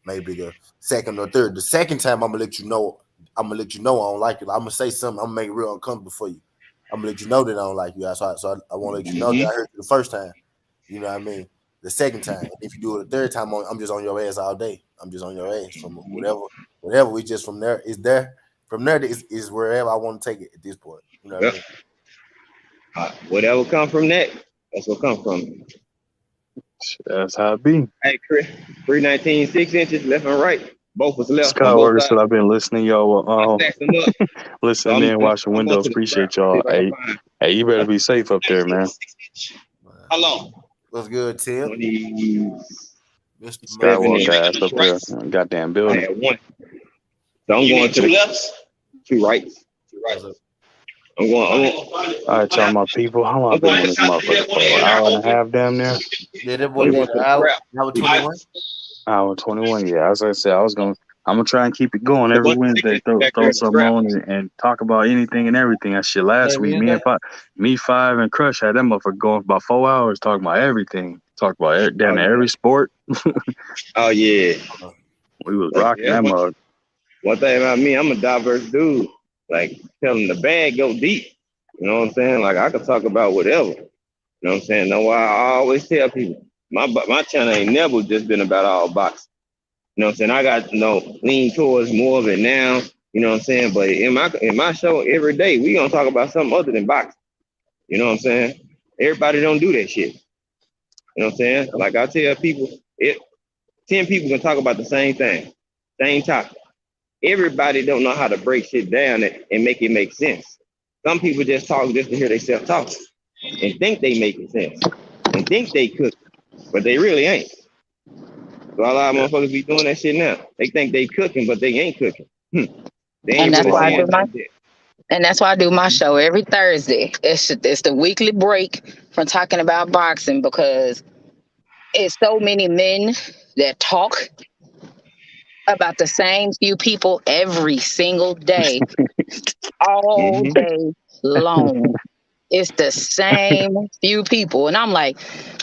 maybe the second or third. The second time I'm gonna let you know I don't like it. I'm gonna say something, I'm gonna make it real uncomfortable for you. I'm gonna let you know that I don't like you. So I wanna let you know that I hurt you the first time. You know what I mean? The second time. If you do it the third time, I'm just on your ass all day. I'm just on your ass from whatever. We just from there is there. From there is wherever I want to take it at this point. You know what I mean? Whatever come from that, that's what come from. That's how it be. Hey, Chris, 319, 6 inches, left and right. Both was left. Scott Worker said I've been listening, y'all. Listening in, watching windows. Appreciate y'all. Hey, you better be safe up there, man. How long? What's good, Tim? Skywalker ass up there. Goddamn building. I had one. So I'm going to the lefts, two rights. I'm going. All right, y'all, my people. How long I been on this motherfucker for? An hour and a half, damn near. Yeah, that boy was hour 21. Hour 21. Yeah, as I said, I'm gonna try and keep it going every Wednesday. Throw something on and talk about anything and everything. That shit last week, me Five and Crush had that motherfucker going for about 4 hours talking about everything. Talk about damn every sport. Oh yeah, we was rocking that mug. One thing about me, I'm a diverse dude. Like telling the bag go deep. You know what I'm saying? Like I can talk about whatever. You know what I'm saying? No, I always tell people my channel ain't never just been about all boxing. You know what I'm saying? I got lean towards more of it now. You know what I'm saying? But in my show every day, we gonna talk about something other than boxing. You know what I'm saying? Everybody don't do that shit. You know what I'm saying? Like I tell people, 10 people can talk about the same thing, same topic. Everybody don't know how to break shit down and make it make sense. Some people just talk just to hear themselves talk and think they making sense and think they cook, but they really ain't. So a lot of motherfuckers be doing that shit now. They think they cooking, but they ain't cooking. They ain't and that's why I do my show every Thursday. It's the weekly break from talking about boxing because it's so many men that talk about the same few people every single day, all day long. It's the same few people. And I'm like,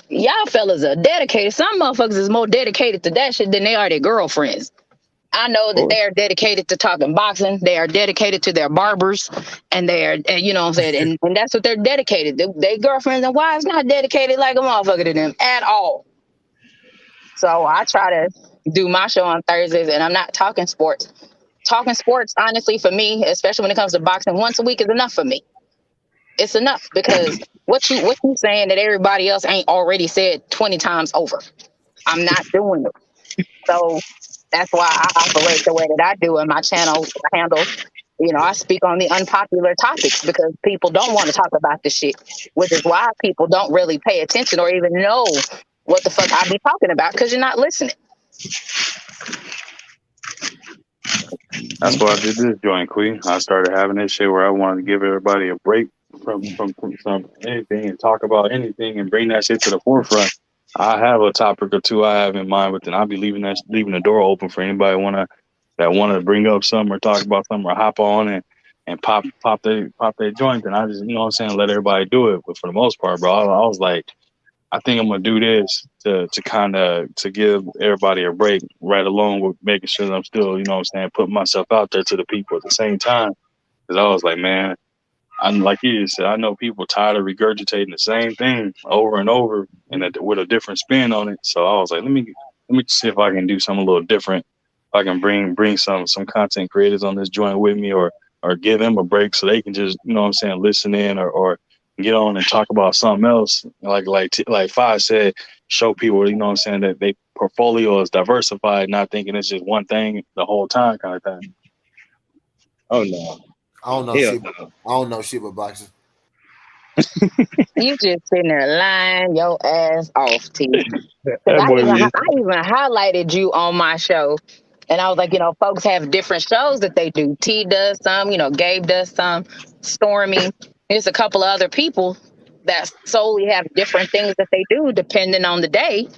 y'all fellas are dedicated. Some motherfuckers is more dedicated to that shit than they are their girlfriends. I know that they are dedicated to talking boxing. They are dedicated to their barbers. And they are, you know what I'm saying? And that's what they're dedicated. Their girlfriends and wives not dedicated like a motherfucker to them at all. So I try to do my show on Thursdays, and I'm not talking sports. Talking sports, honestly, for me, especially when it comes to boxing, once a week is enough for me. It's enough because what you saying that everybody else ain't already said 20 times over. I'm not doing it. So that's why I operate the way that I do in my channel handle. You know, I speak on the unpopular topics because people don't want to talk about this shit, which is why people don't really pay attention or even know what the fuck I be talking about because you're not listening. That's why I did this joint, Queen. I started having this shit where I wanted to give everybody a break from anything and talk about anything and bring that shit to the forefront. I have a topic or two I have in mind, but then I'll be leaving the door open for anybody that want to bring up something or talk about something or hop on and pop their joint. And I just, you know what I'm saying, let everybody do it. But for the most part, bro, I was like, I think I'm gonna do this to give everybody a break, right along with making sure that I'm still, you know what I'm saying, putting myself out there to the people at the same time. Because I was like, man, I'm like you just said, I know people tired of regurgitating the same thing over and over and with a different spin on it. So I was like, let me see if I can do something a little different. If I can bring some content creators on this joint with me or give them a break so they can just, you know what I'm saying, listen in or get on and talk about something else. Like Five said, show people, you know what I'm saying, that they portfolio is diversified, not thinking it's just one thing the whole time kind of thing. Oh no. I don't know Hell shit. no. I don't know shit about boxing. You just sitting there lying your ass off, T. That Because boy I is. even highlighted you on my show. And I was like, folks have different shows that they do. T does some, Gabe does some, Stormy. There's a couple of other people that solely have different things that they do depending on the day.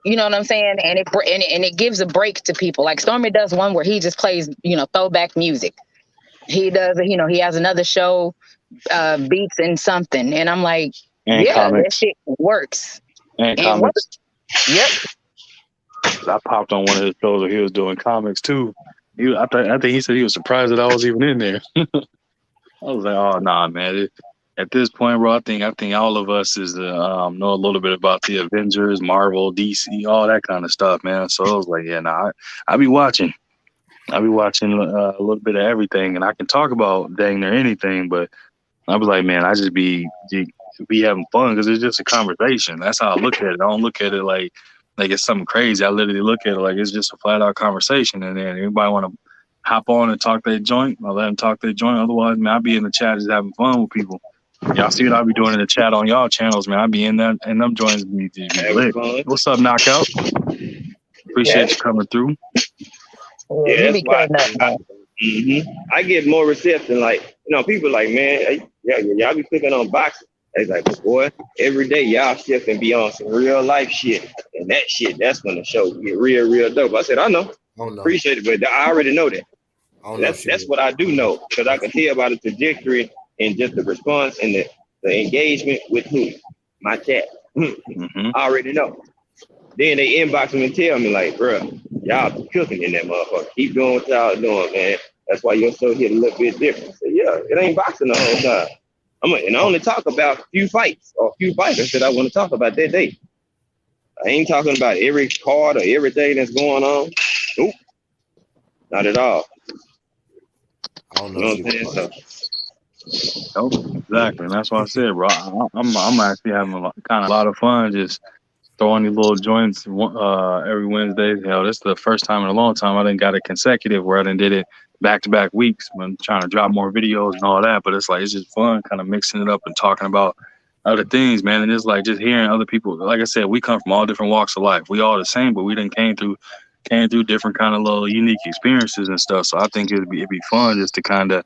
You know what I'm saying? And it gives a break to people. Like Stormy does one where he just plays, throwback music. He does, he has another show, Beats and something. And I'm like, And yeah, that comics. shit works. And It comics. works. Yep. I popped on one of his shows where he was doing comics too. I think he said he was surprised that I was even in there. I was like, oh nah, man. At this point, bro, I think all of us is know a little bit about the Avengers, Marvel, DC, all that kind of stuff, man. So I was like, yeah, nah, I be watching. I be watching a little bit of everything, and I can talk about dang near anything. But I was like, man, I just be having fun because it's just a conversation. That's how I look at it. I don't look at it like it's something crazy. I literally look at it like it's just a flat out conversation. And then anybody want to hop on and talk their joint, I'll let them talk their joint. Otherwise, man, I'll be in the chat just having fun with people. Y'all see what I be doing in the chat on y'all channels, man. I be in that, and them joints be lit. What's up, Knockout? Appreciate you coming through. Yeah, You be that's why. cutting up, man. I get more reception. Like, people like, man, y'all be clicking on boxing. It's like, boy, every day y'all shift and be on some real life shit. And that shit, that's when the show get real dope. I said, I know. Appreciate it, but I already know that. That's what I do know, because I can tell by the trajectory and just the response and the engagement with who? My chat. I already know. Then they inbox me and tell me like, bro, y'all be cooking in that motherfucker. Keep doing what y'all doing, man. That's why your show hit a little bit different. So yeah, it ain't boxing the whole time. And I only talk about a few fights or a few fighters that I want to talk about that day. I ain't talking about every card or everything that's going on. Nope. Not at all. I don't know. You know what I'm saying? Nope, exactly. And that's what I said, bro. I'm actually having a lot of fun just throwing these little joints every Wednesday. Hell, this is the first time in a long time I didn't got it consecutive where I didn't did it back-to-back weeks when trying to drop more videos and all that. But it's like, it's just fun kind of mixing it up and talking about other things, man. And it's like just hearing other people. Like I said, we come from all different walks of life. We all the same, but we done came through different kind of little unique experiences and stuff. So I think it'd be fun just to kind of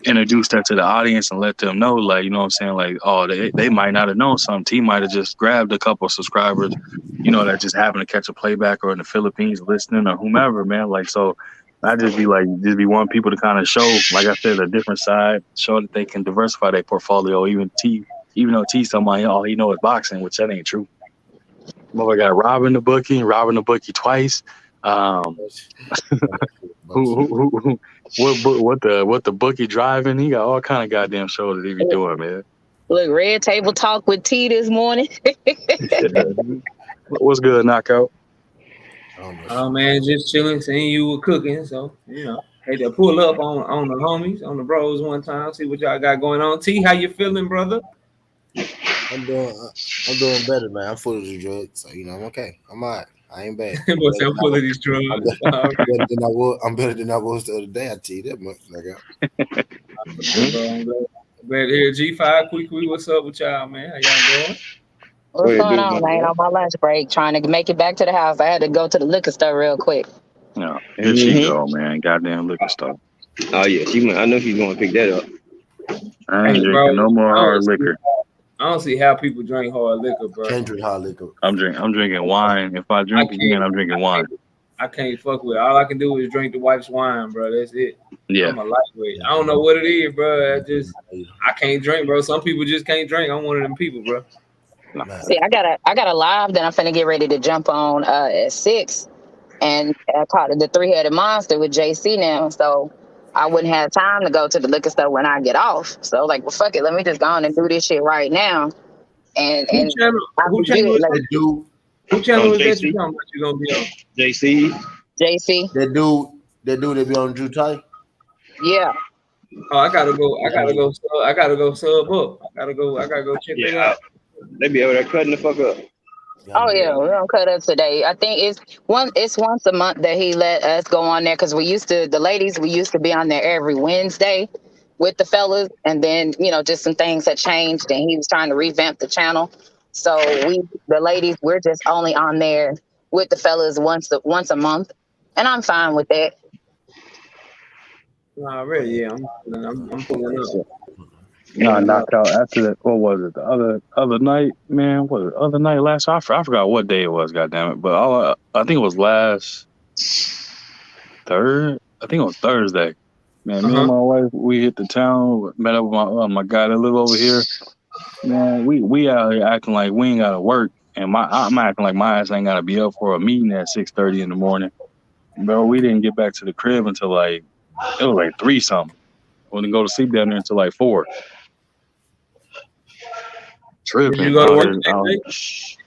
introduce that to the audience and let them know, like, you know what I'm saying, like, oh, they might not have known something. T might have just grabbed a couple of subscribers, that just happened to catch a playback or in the Philippines listening or whomever, man. Like, so I just be wanting people to kind of show, like I said, a different side, show that they can diversify their portfolio. Even though T's somebody, all he know is boxing, which that ain't true. Well, I got robbing the bookie twice. What the bookie driving? He got all kind of goddamn shows that he be doing, man. Look, Red Table Talk with T this morning. What's good, Knockout? Oh man, just chilling, seeing you were cooking, so had to pull up on the homies, on the bros one time, see what y'all got going on. T, how you feeling, brother? I'm doing better, man. I'm full of the drugs, so I'm okay. I'm all right. I ain't bad. I'm full of these drugs. I'm better than I was the other day. I tell you that much, nigga. I'm glad to hear G5 quickly. What's up with y'all, man? How y'all doing? What's going on, man? On my lunch break, trying to make it back to the house. I had to go to the liquor store real quick. No, here she go, man. Goddamn liquor store. Oh yeah, I know she's gonna pick that up. I ain't drinking no more hard liquor. I don't see how people drink hard liquor, bro. Can't drink hard liquor. I'm drinking wine. If I drink again, I'm drinking wine. I can't fuck with it. All I can do is drink the wife's wine, bro. That's it. Yeah. I'm a lightweight. I don't know what it is, bro. I can't drink, bro. Some people just can't drink. I'm one of them people, bro. See, I got a live that I'm finna get ready to jump on at 6, and I caught the 3-headed monster with JC now, so I wouldn't have time to go to the liquor store when I get off. So like, well, fuck it, let me just go on and do this shit right now. And who channel is that you talking about you gonna be on? JC. That dude that be on Drew Tight. Yeah. Oh, I gotta go sub up. I gotta go check it out. They be over there cutting the fuck up. Oh yeah, we're gonna cut up today. I think it's once a month that he let us go on there because we used to be on there every Wednesday with the fellas, and then just some things had changed, and he was trying to revamp the channel. So the ladies, we're just only on there with the fellas once a month, and I'm fine with that. Already, yeah, I'm pulling up. Nah, knocked out after that. What was it? The other night, man. What was it? Other night last? I forgot what day it was. Goddamn it! But I think it was last I think it was Thursday. Man, me and my wife, we hit the town, met up with my guy that live over here. Man, we out here acting like we ain't gotta work, and I'm acting like my ass ain't gotta be up for a meeting at 6:30 in the morning. Bro, we didn't get back to the crib until it was like 3 something. We didn't go to sleep down there until like 4. Tripping. Did you go to work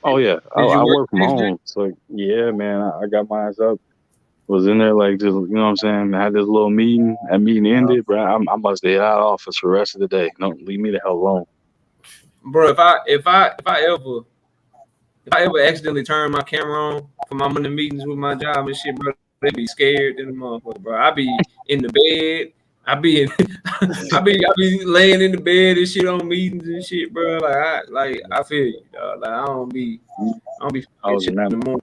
oh yeah, I work from home. So yeah, man, I got my ass up. Was in there like just what I'm saying. I had this little meeting. That meeting ended, bro. I must stay out of office for the rest of the day. Don't leave me the hell alone, bro. If I ever accidentally turn my camera on for my Monday meetings with my job and shit, bro, they be scared in the motherfucker, bro. I be in the bed. I be laying in the bed and shit on meetings and shit, bro. I feel you, dog. Like I don't be. I was in the morning.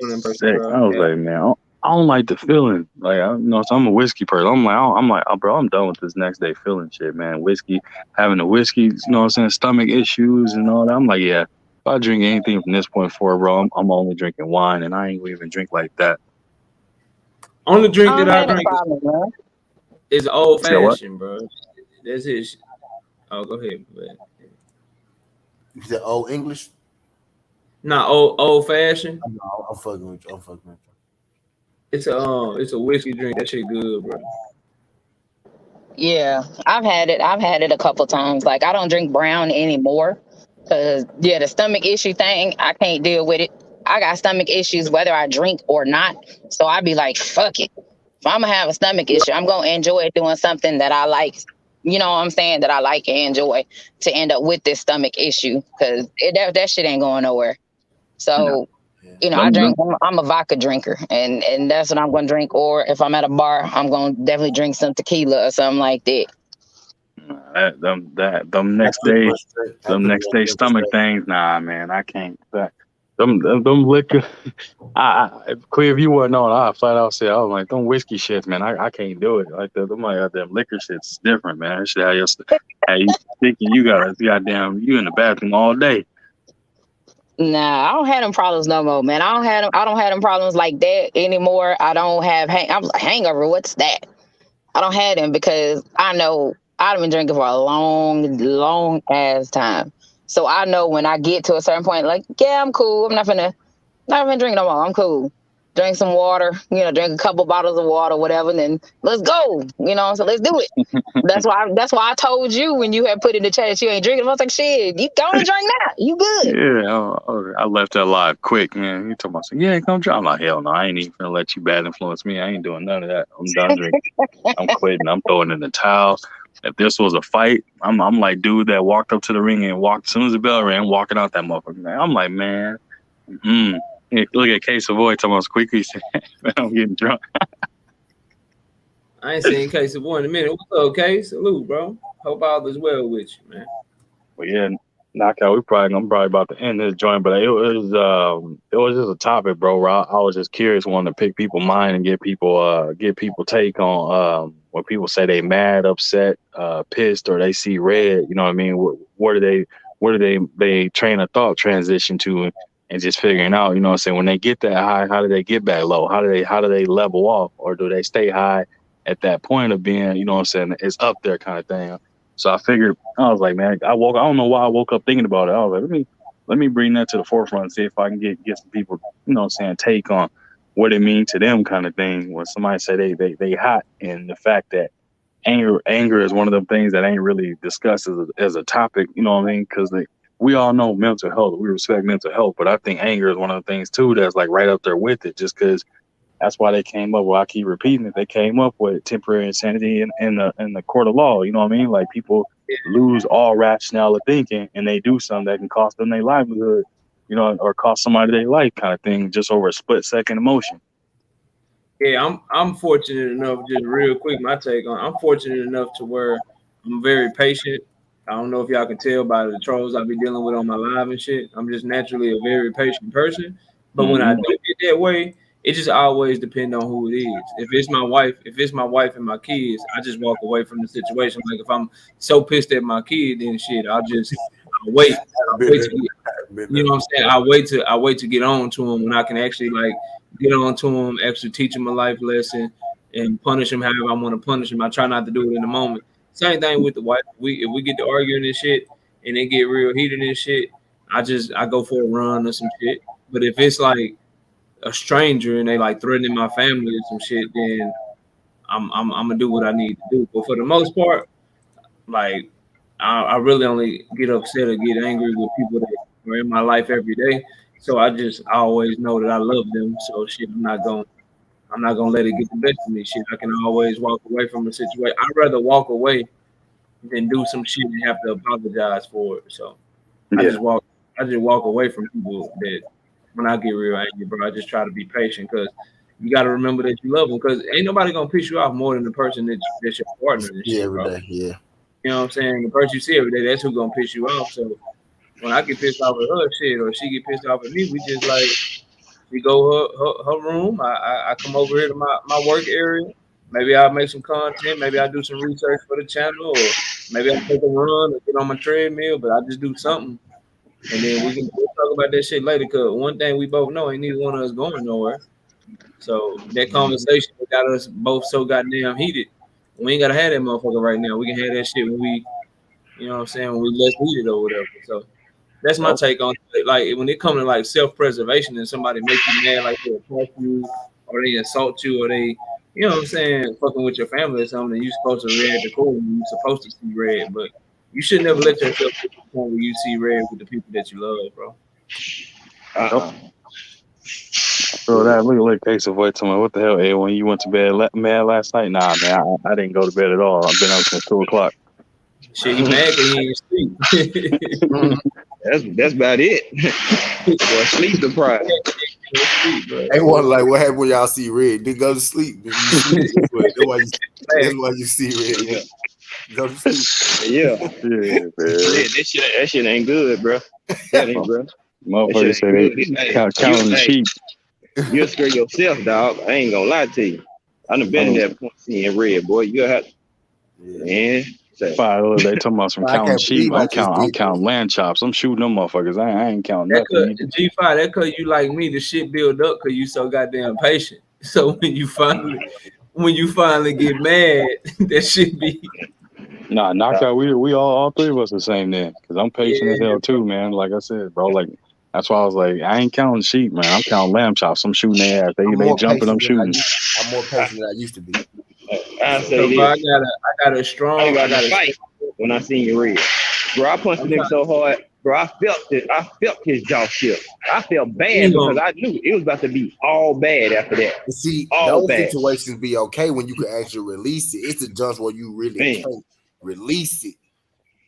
I was like, man, I don't like the feeling. Like so I'm a whiskey person. I'm like, oh, bro, I'm done with this next day feeling shit, man. Whiskey, having the whiskey, what I'm saying, stomach issues and all that. I'm like, yeah, if I drink anything from this point forward, bro, I'm only drinking wine, and I ain't even drink like that. Only drink that I drink is old fashioned, bro. That's it. Oh, go ahead, man. You said old English? Not old fashioned. No, I'm fucking with you. It's a whiskey drink. That shit good, bro. Yeah, I've had it a couple times. Like I don't drink brown anymore because the stomach issue thing, I can't deal with it. I got stomach issues whether I drink or not. So I'd be like, fuck it. If I'm gonna have a stomach issue, I'm gonna enjoy doing something that I like. You know what I'm saying? That I like and enjoy to end up with this stomach issue because that shit ain't going nowhere. So. I drink. I'm a vodka drinker, and that's what I'm going to drink. Or if I'm at a bar, I'm going to definitely drink some tequila or something like that. Them next day stomach things. Nah, man, I can't. Them liquor. Clear, if you weren't on, I flat out said, I was like, them whiskey shits, man. I can't do it. Like them liquor shits different, man. That shit how you thinking you you in the bathroom all day. Nah, I don't have them problems no more, man. I don't have them problems like that anymore. I don't have I'm like, hangover. What's that? I don't have them because I know I've been drinking for a long ass time. So I know when I get to a certain point, like, yeah, I'm cool. I'm not gonna drink no more. I'm cool. Drink some water, drink a couple bottles of water, whatever, and then let's go. So let's do it. That's why I told you when you had put in the chat that you ain't drinking. I was like, shit, you gonna drink now. You good. Yeah, I left that live quick, man. You talking about saying, yeah, come drink. I'm like, hell no, I ain't even gonna let you bad influence me. I ain't doing none of that. I'm done drinking. I'm quitting. I'm throwing in the towel. If this was a fight, I'm like dude that walked up to the ring and walked as soon as the bell rang, walking out that motherfucker. Man. I'm like, man, look at Case Avoid talking about quickly. Man, I'm getting drunk. I ain't seen Case Avoid in a minute. What's up, Case? Salute, bro. Hope all is well with you, man. Well, yeah, knockout. I'm probably about to end this joint, but it was just a topic, bro. I was just curious, wanting to pick people's mind and get people take on when people say they mad, upset, pissed, or they see red. You know what I mean? Where do they train of thought transition to, and just figuring out, what I'm saying, when they get that high, how do they get back low? How do they level off, or do they stay high at that point of being, what I'm saying, it's up there kind of thing. So I figured, I was like, man, I don't know why I woke up thinking about it. I was like, let me bring that to the forefront and see if I can get some people, take on what it means to them kind of thing. When somebody say they hot, and the fact that anger is one of them things that ain't really discussed as a topic, you know what I mean? Because we all know mental health. We respect mental health, but I think anger is one of the things too that's like right up there with it, just because that's why they came up with, I keep repeating it, they came up with temporary insanity in the court of law. You know what I mean? Like people lose all rationale of thinking and they do something that can cost them their livelihood. or cost somebody their life kind of thing just over a split second emotion. Yeah, I'm fortunate enough, just real quick, my take on I'm fortunate enough to where I'm very patient. I don't know if y'all can tell by the trolls I be dealing with on my live and shit. I'm just naturally a very patient person. But when I do get that way, it just always depends on who it is. If it's my wife and my kids, I just walk away from the situation. Like if I'm so pissed at my kid, then shit, I'll wait. I'll wait to get, you know what I'm saying? I wait to get on to them when I can actually like get on to them, actually teach them a life lesson and punish them however I want to punish them. I try not to do it in the moment. Same thing with the wife. If we get to arguing and shit and they get real heated and shit, I go for a run or some shit. But if it's like a stranger and they like threatening my family or some shit, then I'm gonna do what I need to do. But for the most part, like I really only get upset or get angry with people that are in my life every day. So I always know that I love them. So shit, I'm not gonna let it get the best of me. Shit, I can always walk away from a situation. I'd rather walk away than do some shit and have to apologize for it. So I just walk away from people that when I get real angry, bro. I just try to be patient because you got to remember that you love them because ain't nobody gonna piss you off more than the person that's your partner. And shit, every bro. day, yeah. You know what I'm saying? The person you see every day, that's who gonna piss you off. So when I get pissed off at her shit or she get pissed off at me, we just like we go her room. I come over here to my work area. Maybe I'll make some content. Maybe I'll do some research for the channel, or maybe I'll take a run or get on my treadmill. But I just do something, and then we can talk about that shit later. Cause one thing we both know, ain't neither one of us going nowhere. So that conversation got us both so goddamn heated. We ain't gotta have that motherfucker right now. We can have that shit when we, you know what I'm saying, when we less heated or whatever. So that's my take on it. Like when it comes to like self-preservation and somebody make you mad, like they attack you or they insult you or they, you know what I'm saying, fucking with your family or something, you're supposed to react accordingly. You're supposed to see red, but you should never let yourself get to the point where you see red with the people that you love, bro. So that look case of what the hell, A, when you went to bed mad last night? Nah, man, I didn't go to bed at all. I've been up since 2:00. Shit, you mad because he ain't sleep. That's about it. Boy, sleep deprived. They want like what happened when y'all see red? They go to sleep. That's why you see red. Yeah. Go to sleep. Yeah. That shit ain't good, bro. That ain't, bro. Motherfuckers say they counting sheep. You'll scare yourself, dog. I ain't gonna lie to you. I done been in that point seeing red, boy. You have to, man. They talking about some counting sheep. I'm counting lamb chops. I'm shooting them motherfuckers. I ain't counting nothing. G5, that cause you like me, the shit build up cause you so goddamn patient. So when you finally get mad, that shit be knockout. We all three of us the same then. Cause I'm patient as hell too, man. Like I said, bro, like that's why I was like, I ain't counting sheep, man. I'm counting lamb chops. I'm shooting their ass. They jumping, I'm shooting. I'm more patient than I used to be. I say this. I got a strong. I got to fight when I seen you red, bro. I punched him so hard, bro. I felt it. I felt his jaw shift. I felt bad because I knew it was about to be all bad after that. See, those situations be okay when you can actually release it. It's a just where you really can't release it.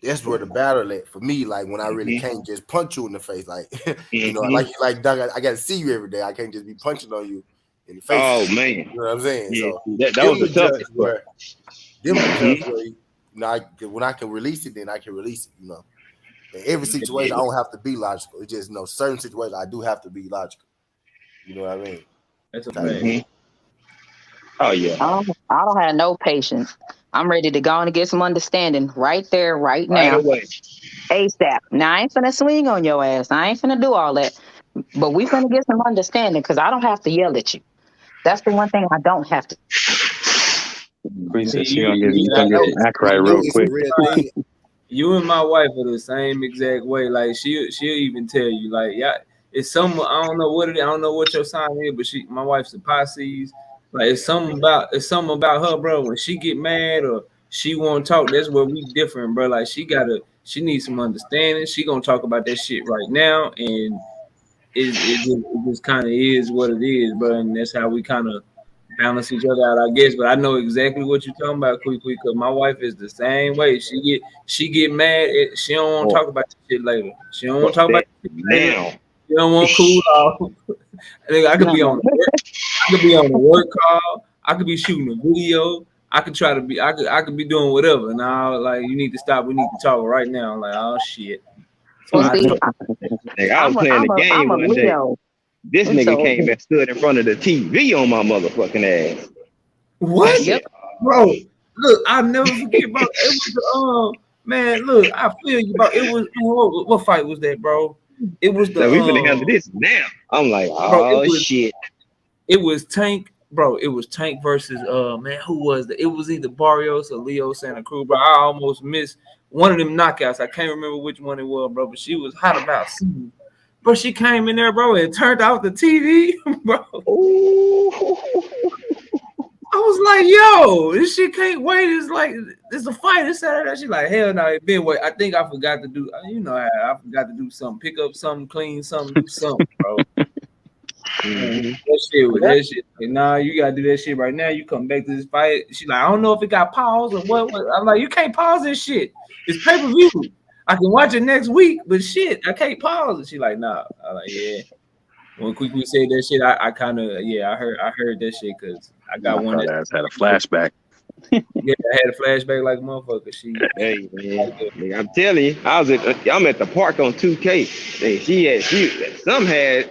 That's where the battle at for me. Like when I really can't just punch you in the face, like you know, like Doug, I got to see you every day. I can't just be punching on you in the face. Oh man, you know what I'm saying? Yeah. So that was the toughest part. When I can release it, then I can release it. You know, in every situation, I don't have to be logical. It's just certain situations I do have to be logical. You know what I mean? That's a fact. Oh yeah. I don't have no patience. I'm ready to go and get some understanding right there, right now. Right away. ASAP. Now, I ain't finna swing on your ass. I ain't finna do all that. But we finna get some understanding because I don't have to yell at you. That's the one thing I don't have to. She gonna get act right real quick. You and my wife are the same exact way. Like she'll even tell you, like, yeah, it's some I don't know what it is. I don't know what your sign is, but my wife's a Pisces. Like it's something about her, bro. When she get mad or she won't talk, that's where we different, bro. Like she needs some understanding. She gonna talk about that shit right now, and it just kind of is what it is, bro. And that's how we kind of balance each other out, I guess. But I know exactly what you're talking about, quick, because my wife is the same way. She get mad. She don't want to talk about this shit later. She don't want to talk about this shit now. You don't want cool off. I could be on a work call. I could be shooting a video. I could be doing whatever. Now, like, you need to stop. We need to talk right now. I'm like, oh shit. So Well, see, I was playing the game I'm a one day. Leo. This And nigga so- came and stood in front of the TV on my motherfucking ass. what? Yep. Bro, look, I'll never forget, bro. It was man, look, I feel you, bro. It was what fight was that, bro? It was the So we finna handle this now. I'm like, Bro, it was- shit. It was Tank, bro. It was Tank versus man, who was it? It was either Barrios or Leo Santa Cruz, bro. I almost missed one of them knockouts. I can't remember which one it was, bro. But she was hot about seeing. Bro, she came in there, bro, and turned off the TV, bro. Ooh. I was like, yo, this shit can't wait. It's like, it's a fight. It's Saturday. She like, hell no, it been wait. I think I forgot to do, I forgot to do something. Pick up something, clean something, do something, bro. That shit. Like, nah, you gotta do that shit right now. You come back to this fight. She like, I don't know if it got paused or what. I'm like, you can't pause this shit. It's pay-per-view. I can watch it next week, but shit, I can't pause it. She like, nah. I'm like, yeah. When Quick said that shit, I kind of, I heard that shit because I got one that had a flashback. I had a flashback like a motherfucker. She, Hey man, nigga, I'm telling you, I'm at the park on 2K. Some had,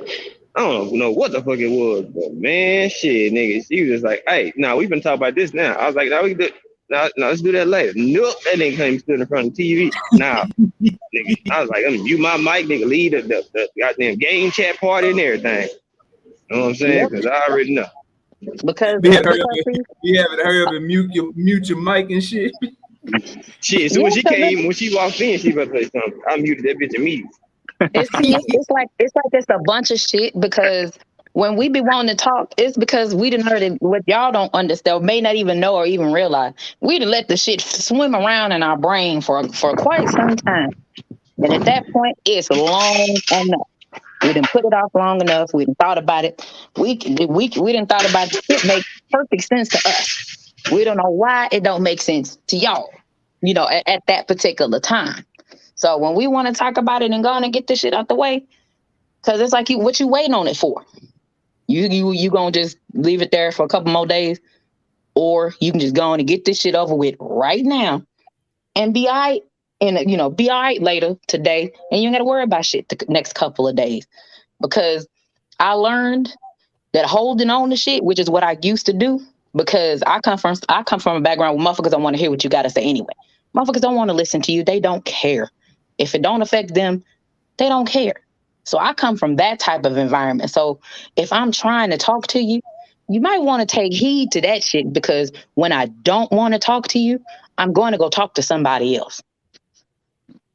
I don't know what the fuck it was, but man, shit, nigga, she was just like, hey, nah, we been talking about this now. I was like, no, we can do. No, let's do that later. Nope, that nigga came stood in front of the TV. Nah, nigga, I was like, I'm gonna mute my mic, nigga, lead the goddamn game chat party and everything. You know what I'm saying? Because I already know. Because you haven't heard of it, mute your mic and shit. Shit, so when she walked in, she about to say something. I muted that bitch immediately. it's like it's a bunch of shit because when we be wanting to talk, it's because we didn't heard it. What y'all don't understand, may not even know or even realize, we done let the shit swim around in our brain for quite some time, and at that point, it's long enough. We didn't put it off long enough. We didn't thought about it. We didn't thought about it. It makes perfect sense to us. We don't know why it don't make sense to y'all. At that particular time. So when we want to talk about it and go on and get this shit out the way, because it's like what you waiting on it for? You gonna just leave it there for a couple more days, or you can just go on and get this shit over with right now, and be all right, and be all right later today, and you ain't gotta worry about shit the next couple of days. Because I learned that holding on to shit, which is what I used to do, because I come from a background where motherfuckers don't want to hear what you gotta say anyway. Motherfuckers don't want to listen to you. They don't care. If it don't affect them, they don't care. So I come from that type of environment. So if I'm trying to talk to you, you might want to take heed to that shit, because when I don't want to talk to you, I'm going to go talk to somebody else.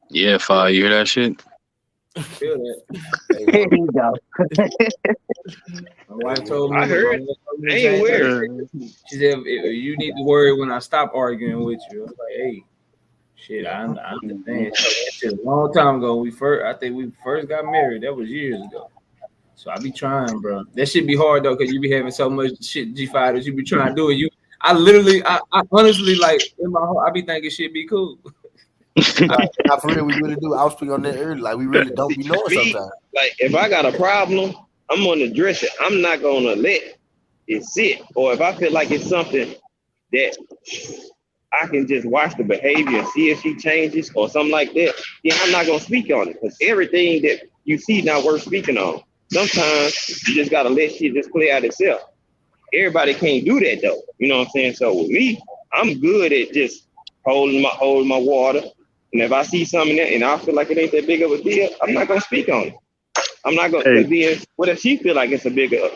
Yeah, Fi, you hear that shit? I feel that. Here you go. My wife told me. I heard. I ain't weird. She said, you need to worry when I stop arguing with you. I was like, hey, shit, I understand. That shit a long time ago. I think we first got married. That was years ago. So I be trying, bro. That shit be hard though, because you be having so much shit G5 that you be trying to do it. I honestly, like, in my heart, I be thinking shit be cool. Not for real, we really do. I was speaking on that earlier. Like, we really don't be knowing sometimes. Like, if I got a problem, I'm gonna address it. I'm not gonna let it sit. Or if I feel like it's something that I can just watch the behavior and see if she changes or something like that, yeah, I'm not gonna speak on it, because everything that you see not worth speaking on. Sometimes you just gotta let shit just play out itself. Everybody can't do that though. You know what I'm saying? So with me, I'm good at just holding my water. And if I see something there and I feel like it ain't that big of a deal, I'm not gonna speak on it. I'm not gonna be. What if she feel like it's a bigger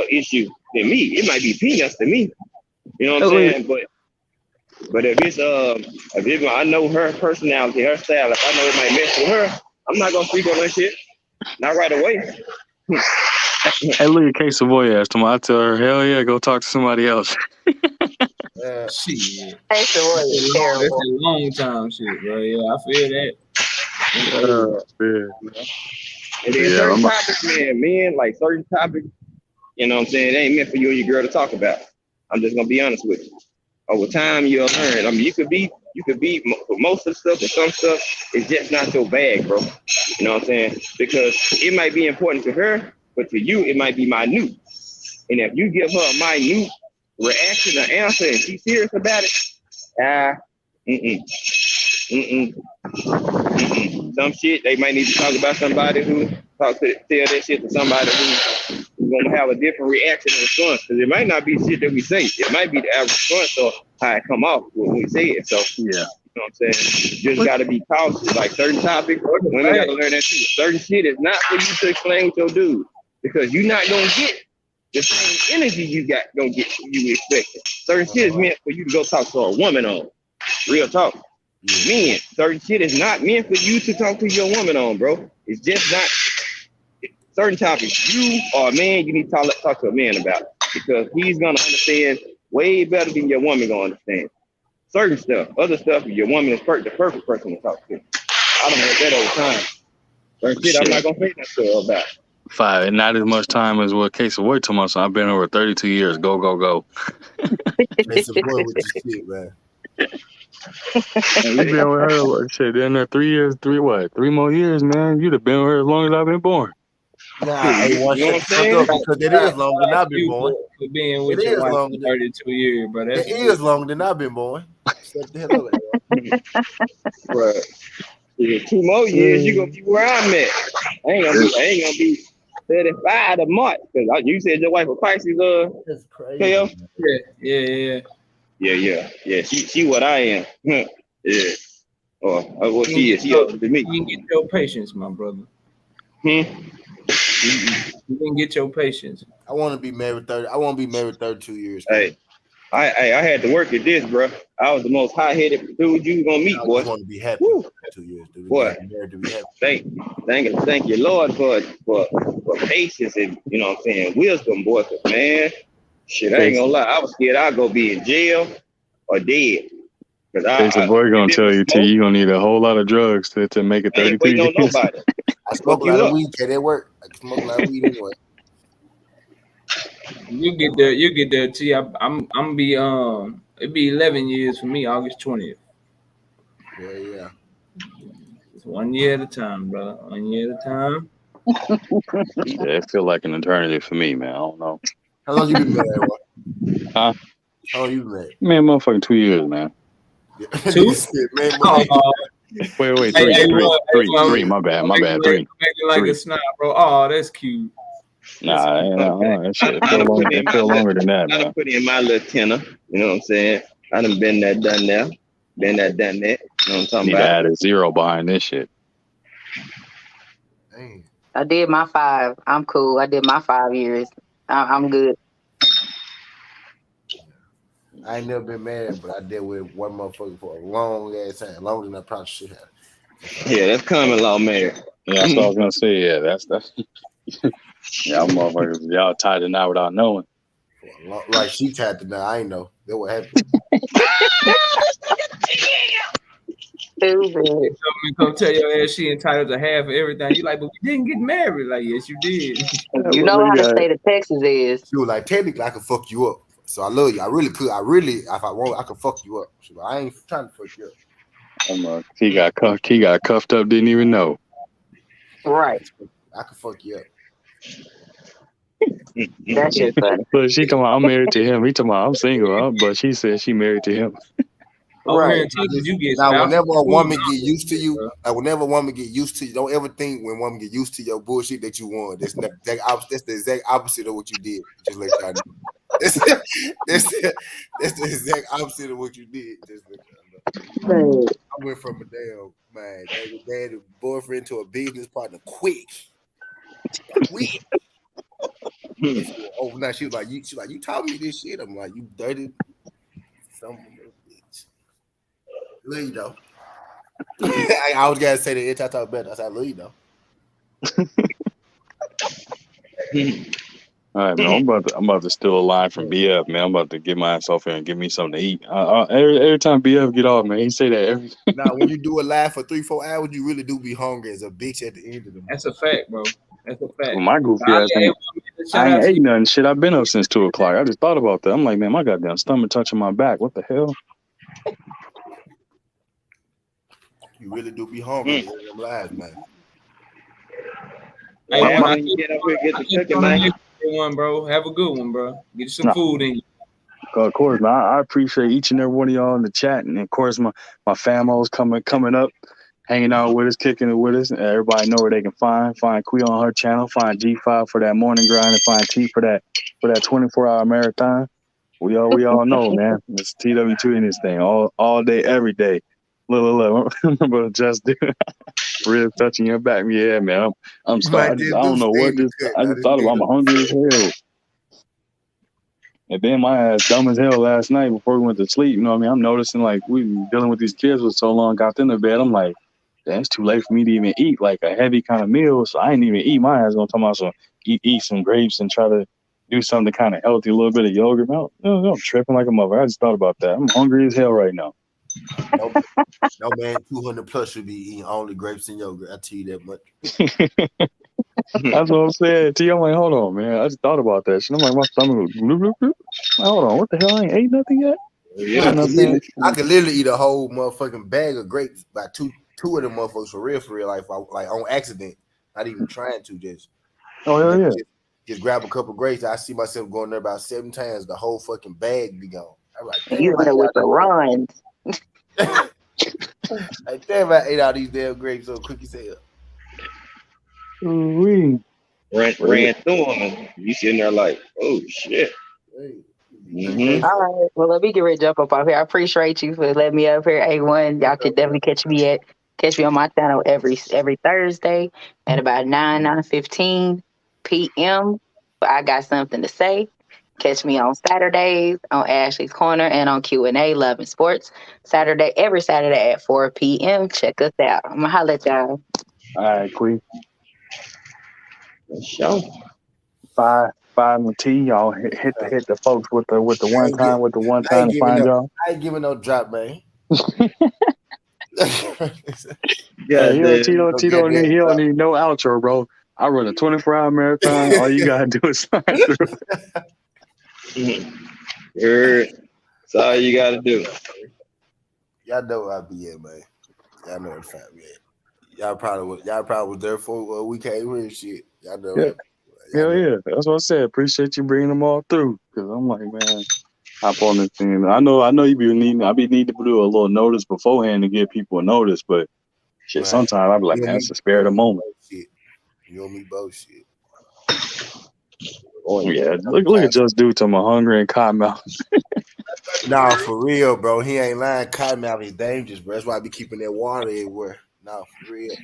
issue than me? It might be peanuts to me. You know what I'm saying? But if it's I know her personality, her style. If I know it might mess with her, I'm not gonna speak on that shit. Not right away. Hey, look at K Savoy asked him. I tell her, hell yeah, go talk to somebody else. Shit. That's That's a long time shit, bro. Yeah, I feel that. And then certain topics, man, like certain topics, you know what I'm saying, they ain't meant for you and your girl to talk about. I'm just gonna be honest with you. Over time, you'll learn. I mean, you could be You could be for most of the stuff, and some stuff is just not your bag, bro. You know what I'm saying? Because it might be important to her, but to you, it might be minute. And if you give her a minute reaction or answer, and she's serious about it, some shit they might need to talk about somebody who tell that shit to somebody who's gonna have a different reaction and response. Because it might not be shit that we say. It might be the average response or how it come off when we say it. So Yeah. you know what I'm saying? You just gotta be cautious. Like certain topics, women gotta learn that too. Certain shit is not for you to explain with your dude. Because you're not gonna get the same energy you expecting. Certain shit is meant for you to go talk to a woman on. Real talk. Men, certain shit is not meant for you to talk to your woman on, bro. It's just not certain topics. You are a man, you need to talk to a man about it because he's gonna understand way better than your woman gonna understand. Certain stuff, other stuff, your woman is the perfect person to talk to. I don't know that over time. Certain shit, I'm not gonna say nothing to her about. 5, and not as much time as what Case of Work tomorrow. So I've been over 32 years. Go, go, go. It's a boy with this shit, man. And you've been with her, what, shit, in there 3 years, 3 more years, man. You'd have been with her as long as I've been born. Nah, I want to shut up because it is longer than I've been born. For being with It your is wife longer for than- 32 years, bro. It is longer than I've been born. Shut the hell up, Bro, 2 more years, you gonna be where I'm at. I ain't gonna be 35 to March. Cause you said your wife was Pisces, That's crazy. Kale? Yeah. Yeah. She what I am. Yeah. Or what she is. She older than me. You can get your patience, my brother. You can get your patience. I want to be married 30. I want to be married 32 years. Hey, I had to work at this, bro. I was the most hot-headed dude you gonna meet, I boy. just want to be happy. Woo. 2 years, dude. Boy. Married to be happy. Thank you, Lord, for patience and you know what I'm saying, wisdom, boy. Cause man, shit, I ain't gonna lie. I was scared I'd go be in jail or dead. Cause Case of Work gonna tell you, T, you gonna need a whole lot of drugs to make it I ain't 32 waiting on years. nobody. I smoke a you lot up. of weed. Can it work? I can smoke a lot of weed anyway. You get there, T. I'm be it'd be 11 years for me, August 20th. Yeah. It's 1 year at a time, brother. 1 year at a time. Yeah, it feel like an eternity for me, man. I don't know. How long you been married? What? Huh? How long you been married? Man, motherfucking 2 years, man. Two? Man, Wait, Hey, three. My bad, 3. Making like 3. a snap, bro. Oh, that's cute. Nah, that shit it feel longer than that, I done man. put in my little tenner. You know what I'm saying? I done been there, done that. Been there, done that. You know what I'm talking Need to about? add a 0 behind this shit. Dang. I did my 5. I'm cool. I did my 5 years. I'm good. I ain't never been married, but I dealt with one motherfucker for a long ass time, longer than I probably should have. Yeah, that's common law marriage. Yeah, that's what I was gonna say. Yeah, that's y'all motherfuckers, y'all tied it now without knowing. Like she tied to now, I ain't know. That what happened. Stupid. Come tell your ass she entitled to half of everything. You like, but we didn't get married. Like, yes, you did. You know how the state of Texas is. She was like, technically, I could fuck you up. So I love you. I really could. If I want, I could fuck you up. She was like, I ain't trying to fuck you up. He got cuffed up, didn't even know. Right. I could fuck you up. That shit's funny. But she talking about I'm married to him. He talking about I'm single, huh? But she said she married to him. Over here in Right. Texas, you get Now, spousal whenever a food woman now, get used to you, bro. don't ever think when woman get used to your bullshit that you won. That's the exact opposite of what you did. Just let y'all know. That's the exact opposite of what you did. Just let y'all know. I went from a damn man, daddy boyfriend to a business partner quick. Oh, now she was like, you taught me this shit. I'm like, you dirty son of a bitch. Love you though. I always gotta say that itch I talk better. I said, love you though. All right, man. I'm about to steal a line from BF, man. I'm about to get my ass off here and give me something to eat. Every time BF get off, man, he say that every. Now, when you do a live for 3-4 hours, you really do be hungry as a bitch at the end of the month. That's a fact, bro. That's a fact. My goofy ass ain't. I ain't ate nothing. Shit, I've been up since 2 o'clock. I just thought about that. I'm like, man, my goddamn stomach touching my back. What the hell? You really do be hungry in them lives, man. Hey, Man, man, when you get up here, get the cooking, man. one, bro. Have a good one, bro. Get you some No. food in you. Of course, man. I appreciate each and every one of y'all in the chat, and of course, my famos coming up, hanging out with us, kicking it with us. And everybody know where they can find Quee on her channel, find G5 for that morning grind, and find T for that 24-hour marathon. We all know, man. It's TW2 in this thing all day, every day. Look. Remember just do real touching your back. Yeah, man. I'm starting. I don't know what this. I just thought about. I'm hungry as hell. And then my ass dumb as hell last night before we went to sleep. You know what I mean? I'm noticing like we been dealing with these kids for so long. Got them to bed. I'm like, damn, it's too late for me to even eat like a heavy kind of meal. So I ain't even eat. My ass gonna talk about some eat some grapes and try to do something kind of healthy, a little bit of yogurt. No, I'm tripping like a mother. I just thought about that. I'm hungry as hell right now. No man, 200 plus should be eating only grapes and yogurt. I tell you that much. That's what I'm saying. T, I'm like, hold on, man. I just thought about that shit. I'm like, my stomach was bloop, bloop, bloop. Hold on, what the hell? I ain't ate nothing yet. Yeah, I could literally eat a whole motherfucking bag of grapes by two of them motherfuckers for real, like on accident. Not even trying to just. Oh hell yeah. Just grab a couple grapes. I see myself going there about 7 times. The whole fucking bag be gone. I'm like, You know with the runs. Like, damn, I ate all these damn grapes so quick as hell. Ooh-wee. ran through them. You sitting there like, oh shit. Mm-hmm. All right. Well, let me get ready to jump up out here. I appreciate you for letting me up here. A1. Y'all can definitely catch me on my channel every Thursday at about 9:15 p.m. But I got something to say. Catch me on Saturdays on Ashley's Corner and on Q&A Love and Sports. Every Saturday at 4 p.m. Check us out. I'm gonna holler at y'all. All right, Queen. Show. 5 and T, y'all hit the folks with the one time to find y'all. I ain't giving no drop, man. Yeah, Tito don't need no outro, bro. I run a 24-hour marathon. All you gotta do is sign through. That's all you gotta do. Y'all know where I be at, man. Y'all know what time, man. Y'all probably was there for we came here and shit. Y'all know. Yeah. Hell yeah. That's what I said. Appreciate you bringing them all through. Cause I'm like, man, hop on this thing. I know you be needing. I be needing to do a little notice beforehand to give people a notice, but shit, sometimes I be like, man, that's the spare of the moment. Shit. You and me both shit. Oh yeah, look at just dude to my hungry and cottonmouth. Nah, for real, bro. He ain't lying. Cottonmouth is dangerous, bro. That's why I be keeping that water everywhere. No, for real.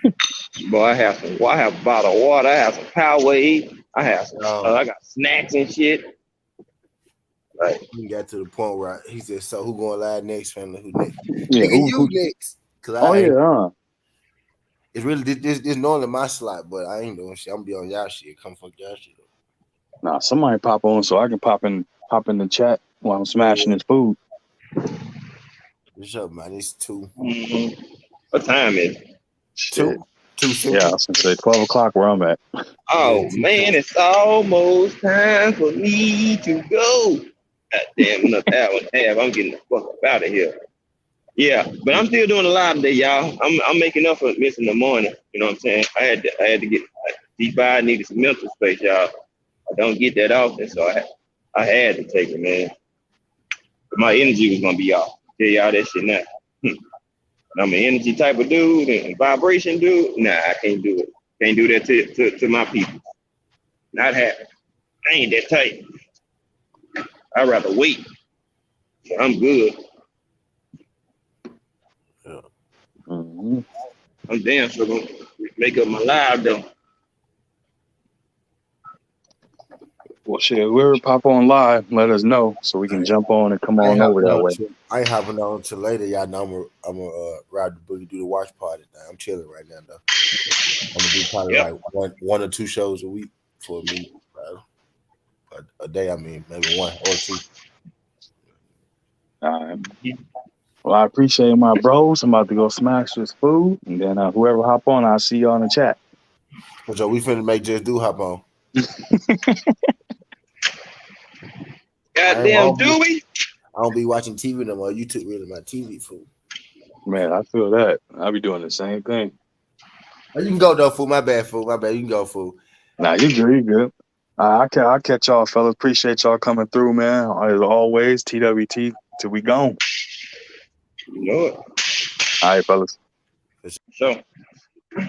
Boy, I have a bottle of water. I have some Powerade. I have some. I got snacks and shit. Like he got to the point where he said, "So who going live next, family? Who next? Yeah, who next? Cause it's really this normally my slot, but I ain't doing shit. I'm gonna be on y'all shit. Come fuck y'all shit. Nah, somebody pop on so I can pop in the chat while I'm smashing this food. What's up, man? It's 2. Mm-hmm. What time is it? 2. Yeah, I was gonna say 12 o'clock where I'm at. Oh man, it's almost time for me to go. God damn, another hour and a half. I'm getting the fuck up out of here. Yeah, but I'm still doing a live today, y'all. I'm making up for missing the morning. You know what I'm saying? I had to get D5 needed some mental space, y'all. I don't get that often, so I had to take it, man. But my energy was gonna be off. Tell y'all that shit now. I'm an energy type of dude and vibration dude. Nah, I can't do it. Can't do that to my people. Not happen. I ain't that tight. I'd rather wait. So I'm good. Yeah. Mm-hmm. I'm damn sure gonna make up my live though. Well, shit, whoever pop on live, let us know so we can jump on and come on over that way. I ain't hopping on until later, y'all know. I'm gonna ride the boogie, do the watch party thing. I'm chilling right now, though. I'm gonna do probably like one or 2 shows a week for me, a day. I mean, maybe 1 or 2. Well, I appreciate my bros. I'm about to go smash this food, and then whoever hop on, I'll see y'all in the chat. So we finna make Just Do hop on. Goddamn, do we? I don't be watching TV no more. You took rid of my TV food. Man, I feel that. I be doing the same thing. You can go though, fool. My bad, fool. My bad. You can go, fool. Nah, you good, you good. I'll catch y'all, fellas. Appreciate y'all coming through, man. As always, TWT till we gone. You know it. All right, fellas. So.